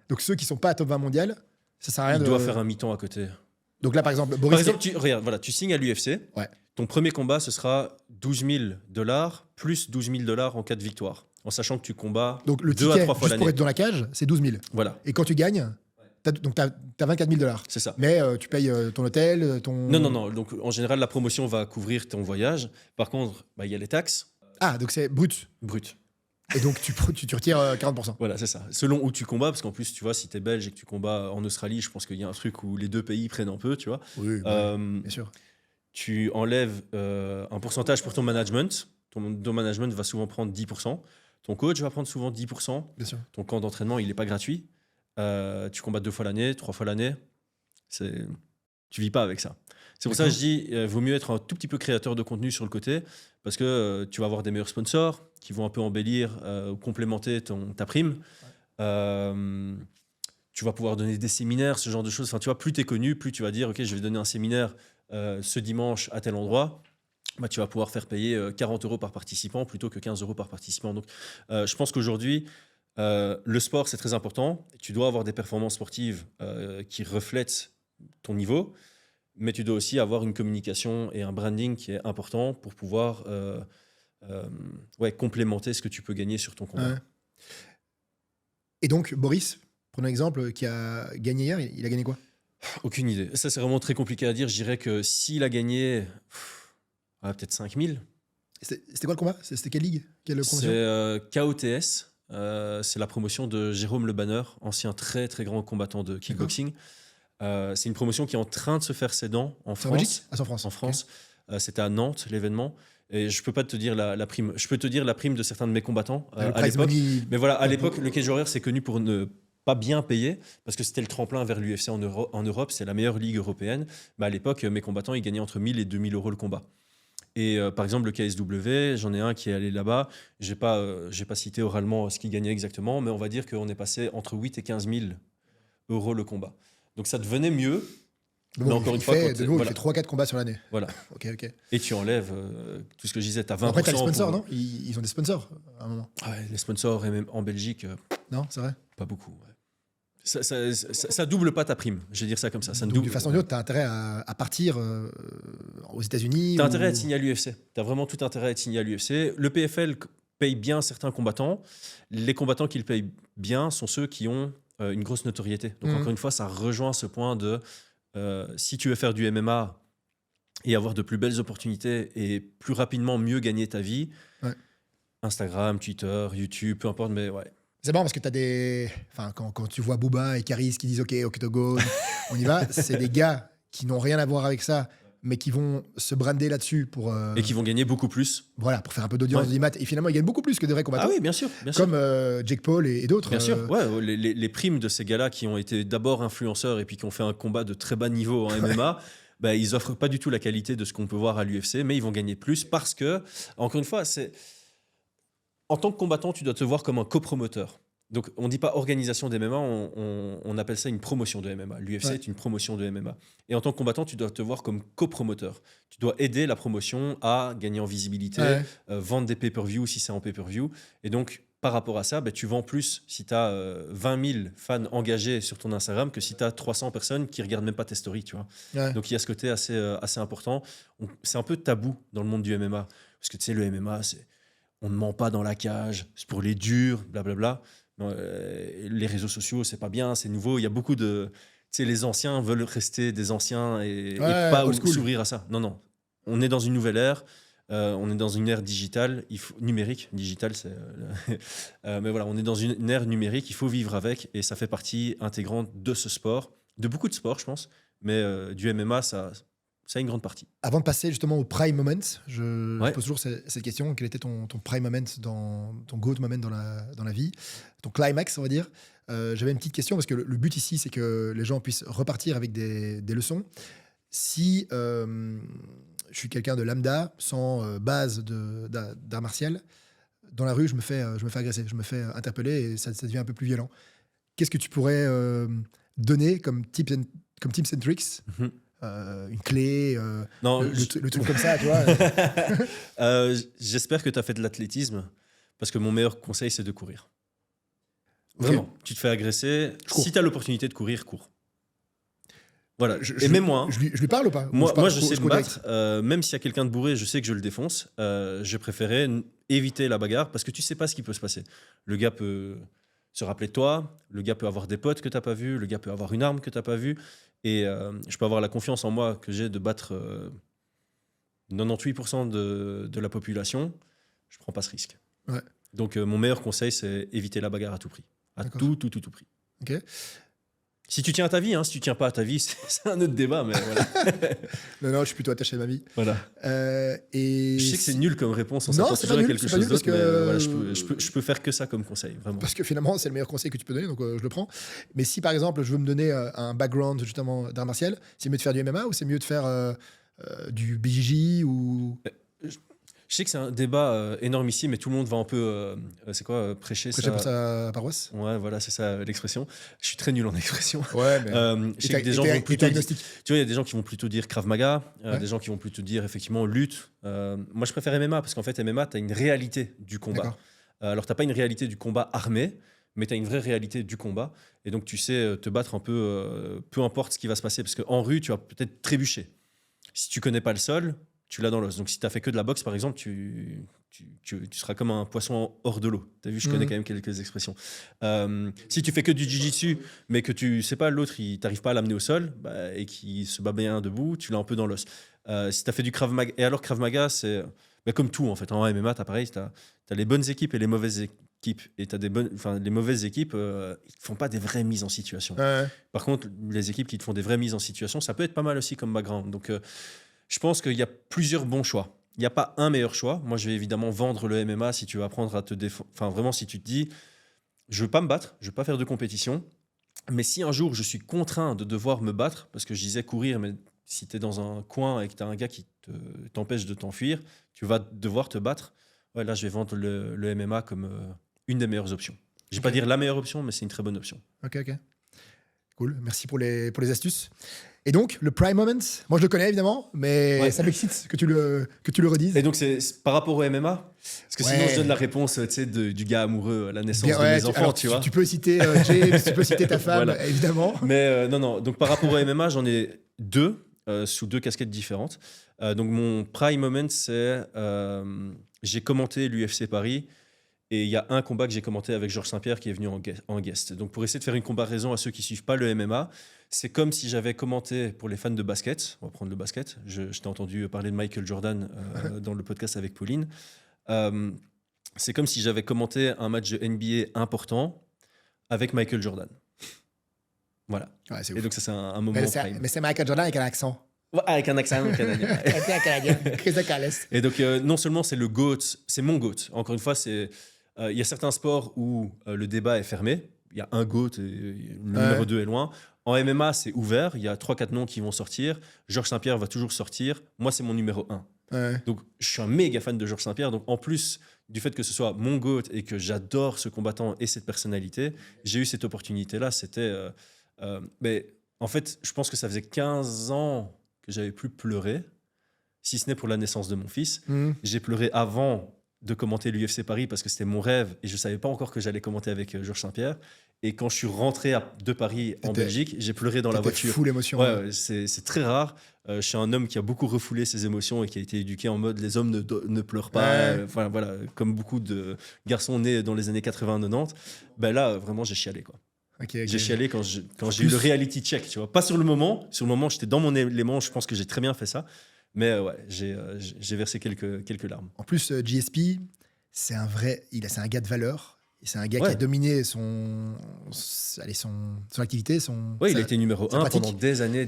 Donc ceux qui ne sont pas à top 20 mondial, ça sert à rien Il doit faire un mi-temps à côté. Donc là, par exemple, Boris... regarde, voilà, tu signes à l'UFC. Ouais. Ton premier combat, ce sera $12 000 plus $12 000 en cas de victoire. En sachant que tu combats donc le 2 ticket, à 3 fois juste l'année. pour être dans la cage, c'est 12 000. Voilà. Et quand tu gagnes, Donc, tu as 24 000 $. C'est ça. Mais tu payes ton hôtel, ton. Non. Donc, en général, la promotion va couvrir ton voyage. Par contre, il y a les taxes Ah, donc c'est brut. brutes. Et donc, tu retires 40%. Voilà, c'est ça. Selon où tu combats, parce qu'en plus, tu vois, si tu es belge et que tu combats en Australie, je pense qu'il y a un truc où les deux pays prennent un peu, tu vois. Oui, Euh, bien sûr. Tu enlèves un pourcentage pour ton management. Ton management va souvent prendre 10%. Ton coach va prendre souvent 10%. Bien sûr. Ton camp d'entraînement, il n'est pas gratuit. Tu combats 2 fois l'année, 3 fois l'année. Tu vis pas avec ça. C'est pour ça que je dis, vaut mieux être un tout petit peu créateur de contenu sur le côté, parce que tu vas avoir des meilleurs sponsors qui vont un peu embellir ou complémenter ta prime. Tu vas pouvoir donner des séminaires, ce genre de choses. Enfin, tu vois, plus tu es connu, plus tu vas dire, OK, je vais donner un séminaire ce dimanche à tel endroit. Tu vas pouvoir faire payer 40 € par participant plutôt que 15 € par participant. Donc, je pense qu'aujourd'hui, le sport, c'est très important. Tu dois avoir des performances sportives qui reflètent ton niveau, mais tu dois aussi avoir une communication et un branding qui est important pour pouvoir complémenter ce que tu peux gagner sur ton combat. Ouais. Et donc, Boris, prenons l'exemple, qui a gagné hier, il a gagné quoi? Aucune idée. Ça, c'est vraiment très compliqué à dire. Je dirais que s'il a gagné peut-être 5 000. C'était quoi le combat? C'était quelle ligue? Quelle promotion? C'est KOTS. C'est la promotion de Jérôme Le Banner, ancien très très grand combattant de kickboxing. C'est une promotion qui est en train de se faire ses dents en France. En France. En France. C'était à Nantes, l'événement. Et je peux pas te dire la prime. Je peux te dire la prime de certains de mes combattants à l'époque. Mais voilà, à l'époque, le Cage Warrior, c'est connu pour ne pas bien payer, parce que c'était le tremplin vers l'UFC en Europe. C'est la meilleure ligue européenne. Mais à l'époque, mes combattants, ils gagnaient entre 1 000 et 2 000 € le combat. Et par exemple, le KSW, j'en ai un qui est allé là-bas. J'ai pas cité oralement ce qu'il gagnait exactement, mais on va dire qu'on est passé entre 8 et 15 000 € le combat. Donc ça devenait mieux. Mais encore une fois, il fait 3-4 combats sur l'année. Voilà. Ok. Et tu enlèves tout ce que je disais, tu as 20%. Après, tu as les sponsors, non? Ils ont des sponsors à un moment. Ouais, les sponsors, et même en Belgique. Non, c'est vrai? Pas beaucoup. Ouais. Ça double pas ta prime, je vais dire ça comme ça. Donc, de façon ou d'une autre, tu as intérêt à partir aux États-Unis. Tu as intérêt à être signé à l'UFC. Tu as vraiment tout intérêt à être signé à l'UFC. Le PFL paye bien certains combattants. Les combattants qui le payent bien sont ceux qui ont une grosse notoriété. Donc, encore une fois, ça rejoint ce point de si tu veux faire du MMA et avoir de plus belles opportunités et plus rapidement mieux gagner ta vie, Instagram, Twitter, YouTube, peu importe, mais ouais. C'est marrant parce que tu as des. Enfin, quand tu vois Booba et Caris qui disent OK, Octogone, on y va, c'est des gars qui n'ont rien à voir avec ça, mais qui vont se brander là-dessus pour. Et qui vont gagner beaucoup plus. Voilà, pour faire un peu d'audience, d'IMAT. Et finalement, ils gagnent beaucoup plus que des vrais combattants. Ah oui, bien sûr. Comme Jake Paul et d'autres. Bien sûr. Ouais, les primes de ces gars-là qui ont été d'abord influenceurs et puis qui ont fait un combat de très bas niveau en MMA. Ils offrent pas du tout la qualité de ce qu'on peut voir à l'UFC, mais ils vont gagner plus parce que, encore une fois, en tant que combattant, tu dois te voir comme un copromoteur. Donc, on ne dit pas organisation des MMA, on appelle ça une promotion de MMA. L'UFC est une promotion de MMA. Et en tant que combattant, tu dois te voir comme copromoteur. Tu dois aider la promotion à gagner en visibilité, vendre des pay-per-view si c'est en pay-per-view. Et donc, par rapport à ça, tu vends plus si tu as 20 000 fans engagés sur ton Instagram que si tu as 300 personnes qui ne regardent même pas tes stories. Tu vois. Donc, il y a ce côté assez important. C'est un peu tabou dans le monde du MMA. Parce que tu sais, le MMA, on ne ment pas dans la cage, c'est pour les durs, blablabla. Les réseaux sociaux, c'est pas bien, c'est nouveau. Il y a beaucoup de. Tu sais, les anciens veulent rester des anciens et pas s'ouvrir à ça. Non. On est dans une nouvelle ère. On est dans une ère digitale, numérique. Digitale, c'est. Mais voilà, on est dans une ère numérique. Il faut vivre avec et ça fait partie intégrante de ce sport, de beaucoup de sports, je pense. Mais du MMA, ça a une grande partie. Avant de passer justement au prime moment, je pose toujours cette question. Quel était ton prime moment, ton GOAT moment dans la vie, ton climax, on va dire. J'avais une petite question parce que le but ici, c'est que les gens puissent repartir avec des leçons. Si je suis quelqu'un de lambda, sans base d'art martial, dans la rue, je me fais agresser, je me fais interpeller et ça devient un peu plus violent. Qu'est-ce que tu pourrais donner comme tips and tricks? Une clé, le truc comme ça, tu vois. J'espère que tu as fait de l'athlétisme, parce que mon meilleur conseil, c'est de courir. Vraiment, tu te fais agresser. Si tu as l'opportunité de courir, cours. Voilà. Et même moi. Je lui parle ou pas? Moi, je sais me battre. Même s'il y a quelqu'un de bourré, je sais que je le défonce. Je préférais éviter la bagarre, parce que tu sais pas ce qui peut se passer. Le gars peut se rappeler de toi. Le gars peut avoir des potes que tu n'as pas vus. Le gars peut avoir une arme que tu n'as pas vue. Et je peux avoir la confiance en moi que j'ai de battre 98% de la population. Je ne prends pas ce risque. Ouais. Donc, mon meilleur conseil, c'est éviter la bagarre à tout prix. À tout prix. Ok. Si tu tiens à ta vie, si tu tiens pas à ta vie, c'est un autre débat, mais voilà. Non, je suis plutôt attaché à ma vie. Voilà. Et je sais que c'est nul comme réponse, on non, s'attend c'est toujours pas à nul, quelque c'est pas chose nul d'autre, parce mais que- voilà, je peux faire que ça comme conseil, vraiment. Parce que finalement, c'est le meilleur conseil que tu peux donner, donc je le prends. Mais si par exemple, je veux me donner un background justement d'art martial, c'est mieux de faire du MMA ou c'est mieux de faire du BJJ ou Je sais que c'est un débat énorme ici, mais tout le monde va un peu, prêcher prêcher ça. pour sa paroisse? Ouais, voilà, c'est ça l'expression. Je suis très nul en expression. Ouais, mais. Je sais que des gens vont plutôt dire, agnostique. tu vois, il y a des gens qui vont plutôt dire Krav Maga, Ouais. des gens qui vont plutôt dire effectivement lutte. Moi, je préfère MMA parce qu'en fait, MMA, tu as une réalité du combat. D'accord. Alors, tu n'as pas une réalité du combat armé, mais tu as une vraie réalité du combat. Et donc, tu sais te battre un peu importe ce qui va se passer. Parce qu'en rue, tu vas peut-être trébucher. Si tu connais pas le sol, tu l'as dans l'os. Donc, si tu as fait que de la boxe, par exemple, tu seras comme un poisson hors de l'eau. Tu as vu, je connais quand même quelques expressions. Si tu fais que du jiu-jitsu, mais que tu sais pas, l'autre, il t'arrive pas à l'amener au sol et qu'il se bat bien debout, tu l'as un peu dans l'os. Si tu as fait du Krav Maga, et alors Krav Maga, c'est comme tout en fait. En MMA, tu as pareil, tu as les bonnes équipes et les mauvaises équipes. Et tu as les mauvaises équipes, ils ne font pas des vraies mises en situation. Ouais. Par contre, les équipes qui te font des vraies mises en situation, ça peut être pas mal aussi comme background. Donc, je pense qu'il y a plusieurs bons choix. Il n'y a pas un meilleur choix. Moi, je vais évidemment vendre le MMA si tu veux apprendre à te défendre. Enfin, vraiment, si tu te dis, je ne veux pas me battre, je ne veux pas faire de compétition. Mais si un jour, je suis contraint de devoir me battre, parce que je disais courir, mais si tu es dans un coin et que tu as un gars qui t'empêche de t'enfuir, tu vas devoir te battre. Ouais, là, je vais vendre le MMA comme une des meilleures options. Je ne vais pas dire la meilleure option, mais c'est une très bonne option. Ok. Cool. Merci pour les astuces. Et donc, le Prime Moment, moi je le connais évidemment, mais Ouais. ça m'excite que tu le redises. Et donc, c'est par rapport au MMA. Parce que sinon, Ouais. je donne la réponse du gars amoureux à la naissance Bien, de ouais, mes enfants, alors, tu vois. Tu peux citer James, tu peux citer ta femme, Voilà. évidemment. Mais non. Donc, par rapport au MMA, j'en ai deux, sous deux casquettes différentes. Donc, mon prime moment, c'est j'ai commenté l'UFC Paris. Et il y a un combat que j'ai commenté avec Georges Saint-Pierre qui est venu en guest. Donc, pour essayer de faire une comparaison à ceux qui ne suivent pas le MMA, c'est comme si j'avais commenté pour les fans de basket. On va prendre le basket. Je t'ai entendu parler de Michael Jordan dans le podcast avec Pauline. C'est comme si j'avais commenté un match de NBA important avec Michael Jordan. Voilà. Ouais, c'est Et ouf. donc, ça, c'est un moment prime. Mais c'est Michael Jordan avec un accent. Ouais, avec un accent canadien. Un Canadien, Chris de Calais. Et donc, non seulement c'est le GOAT, c'est mon GOAT. Encore une fois, il y a certains sports où le débat est fermé. Il y a un GOAT et le numéro 2 est loin. En MMA, c'est ouvert. Il y a 3-4 noms qui vont sortir. Georges Saint-Pierre va toujours sortir. Moi, c'est mon numéro 1. Ouais. Donc, je suis un méga fan de Georges Saint-Pierre. Donc, en plus du fait que ce soit mon GOAT et que j'adore ce combattant et cette personnalité, j'ai eu cette opportunité-là. Mais en fait, je pense que ça faisait 15 ans que j'avais plus pleuré, si ce n'est pour la naissance de mon fils. J'ai pleuré avant de commenter l'UFC Paris parce que c'était mon rêve et je ne savais pas encore que j'allais commenter avec Georges Saint-Pierre. Et quand je suis rentré de Paris en Belgique, j'ai pleuré dans la voiture. Full émotion. Ouais, c'est très rare. Je suis un homme qui a beaucoup refoulé ses émotions et qui a été éduqué en mode les hommes ne pleurent pas. Ouais. Voilà, comme beaucoup de garçons nés dans les années 80-90. Ben là, vraiment, j'ai chialé, quoi. Okay. J'ai chialé quand j'ai eu le reality check, tu vois. Pas sur le moment. Sur le moment, j'étais dans mon élément. Je pense que j'ai très bien fait ça. Mais ouais, j'ai versé quelques larmes. En plus, GSP, c'est un gars de valeur. Et c'est un gars qui a dominé son activité, il a été numéro 1 pratique. pendant des années.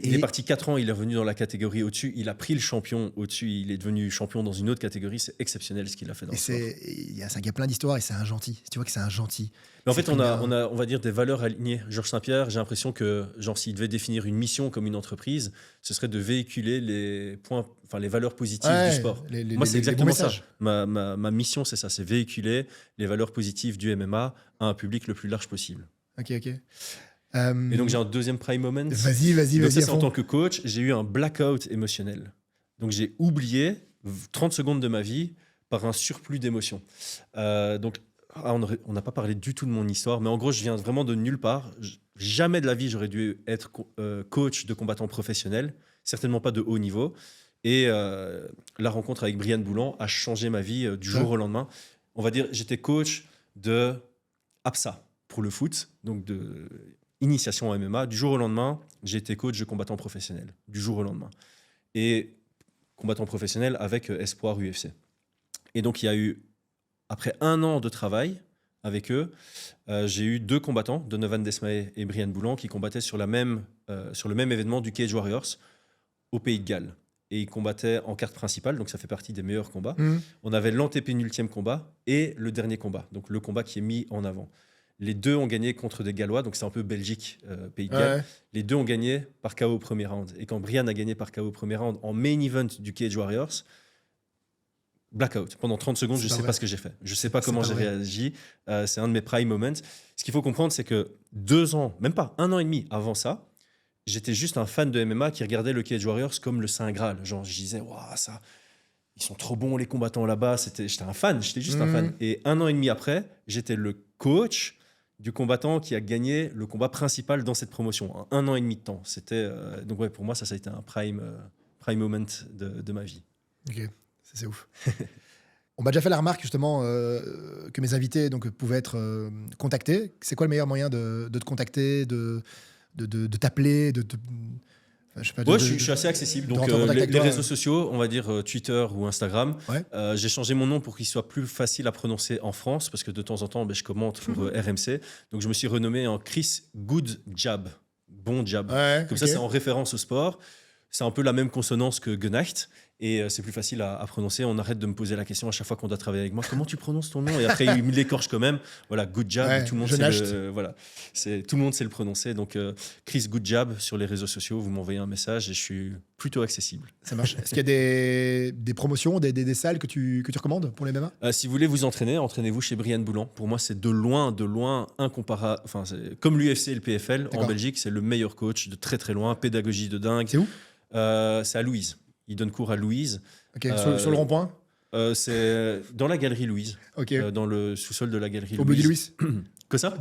Il est parti 4 ans, il est revenu dans la catégorie au-dessus. Il a pris le champion au-dessus, il est devenu champion dans une autre catégorie. C'est exceptionnel ce qu'il a fait dans le sport. C'est un gars plein d'histoires et c'est un gentil. Tu vois que c'est un gentil. Mais en fait, on va dire des valeurs alignées. Georges Saint-Pierre, j'ai l'impression que, genre, s'il devait définir une mission comme une entreprise, ce serait de véhiculer les valeurs positives du sport. Moi, c'est exactement ça. Ma mission, c'est ça, c'est véhiculer les valeurs positives du MMA à un public le plus large possible. Ok. Et donc, j'ai un deuxième prime moment. Vas-y. Donc, ça, c'est en tant que coach, j'ai eu un blackout émotionnel. Donc, j'ai oublié 30 secondes de ma vie par un surplus d'émotions. Donc, on n'a pas parlé du tout de mon histoire, mais en gros, je viens vraiment de nulle part. Jamais de la vie, j'aurais dû être coach de combattants professionnels, certainement pas de haut niveau. Et la rencontre avec Brian Boulan a changé ma vie du jour au lendemain. On va dire, j'étais coach de APSA pour le foot, donc de initiation en MMA. Du jour au lendemain, j'ai été coach de combattant professionnel, du jour au lendemain. Et combattant professionnel avec Espoir UFC. Et donc, il y a eu, après 1 an de travail avec eux, j'ai eu 2 combattants, Donovan Desmaé et Brian Boulan, qui combattaient sur le même événement du Cage Warriors au Pays de Galles. Et ils combattaient en carte principale, donc ça fait partie des meilleurs combats. On avait l'antépénultième combat et le dernier combat, donc le combat qui est mis en avant. Les 2 ont gagné contre des Gallois, donc c'est un peu Belgique, Pays de Galles. Les 2 ont gagné par KO au premier round. Et quand Brian a gagné par KO au premier round en main event du Cage Warriors, blackout. Pendant 30 secondes, je ne sais pas ce que j'ai fait. Je ne sais pas comment j'ai réagi. C'est un de mes prime moments. Ce qu'il faut comprendre, c'est que 2 ans, même pas 1 an et demi avant ça, j'étais juste un fan de MMA qui regardait le Cage Warriors comme le Saint Graal. Genre, je disais, waouh, ça, ils sont trop bons les combattants là-bas. J'étais un fan, j'étais juste un fan. Et 1 an et demi après, j'étais le coach du combattant qui a gagné le combat principal dans cette promotion. 1 an et demi de temps. C'était donc ouais, pour moi, ça a été un prime moment de ma vie. Ok, c'est ouf. On m'a déjà fait la remarque justement que mes invités donc, pouvaient être contactés. C'est quoi le meilleur moyen de te contacter, de t'appeler, je sais pas, je suis assez accessible. Donc, les réseaux sociaux, on va dire Twitter ou Instagram. J'ai changé mon nom pour qu'il soit plus facile à prononcer en France, parce que de temps en temps, je commente pour RMC. Donc, je me suis renommé en Chris Good Jab. Bon jab. Comme ça, c'est en référence au sport. C'est un peu la même consonance que Genacht. Et c'est plus facile à prononcer. On arrête de me poser la question à chaque fois qu'on doit travailler avec moi. Comment tu prononces ton nom? Et après, il me l'écorche quand même. Voilà, Good Jab. Tout le monde tout le monde sait le prononcer. Donc, Chris Good Jab sur les réseaux sociaux. Vous m'envoyez un message et je suis plutôt accessible. Ça marche. Est-ce qu'il y a des promotions, des salles que tu recommandes pour les MMA? Si vous voulez vous entraîner, entraînez-vous chez Brian Boulan. Pour moi, c'est de loin incomparable. Enfin, comme l'UFC et le PFL en Belgique, c'est le meilleur coach de très très loin. Pédagogie de dingue. C'est où? C'est à Louise. Il donne cours à Louise. Sur le rond-point? C'est dans la galerie Louise. Dans le sous-sol de la galerie Louise. Au Buddy Louise? Que ça?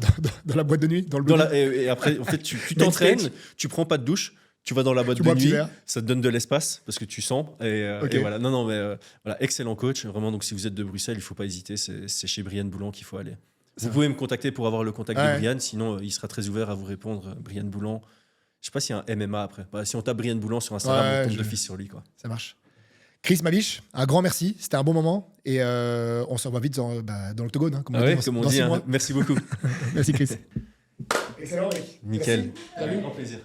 Dans la boîte de nuit? Et après, en fait, tu t'entraînes, tu prends pas de douche, tu vas dans la boîte de nuit, ça te donne de l'espace parce que tu sens. Et voilà. Non, mais voilà, excellent coach. Vraiment, donc si vous êtes de Bruxelles, il faut pas hésiter. C'est chez Brian Boulan qu'il faut aller. Vous pouvez me contacter pour avoir le contact de Brian. Sinon, il sera très ouvert à vous répondre. Brian Boulan. Je sais pas s'il y a un MMA après. Si on tape Brian Boulan sur Instagram, on tombe d'office sur lui, quoi. Ça marche. Chris Mabiche, un grand merci. C'était un bon moment. Et on se revoit vite dans l'octogone, comme on dit. Merci beaucoup. Merci Chris. Excellent. Nickel. Salut. Avec grand plaisir.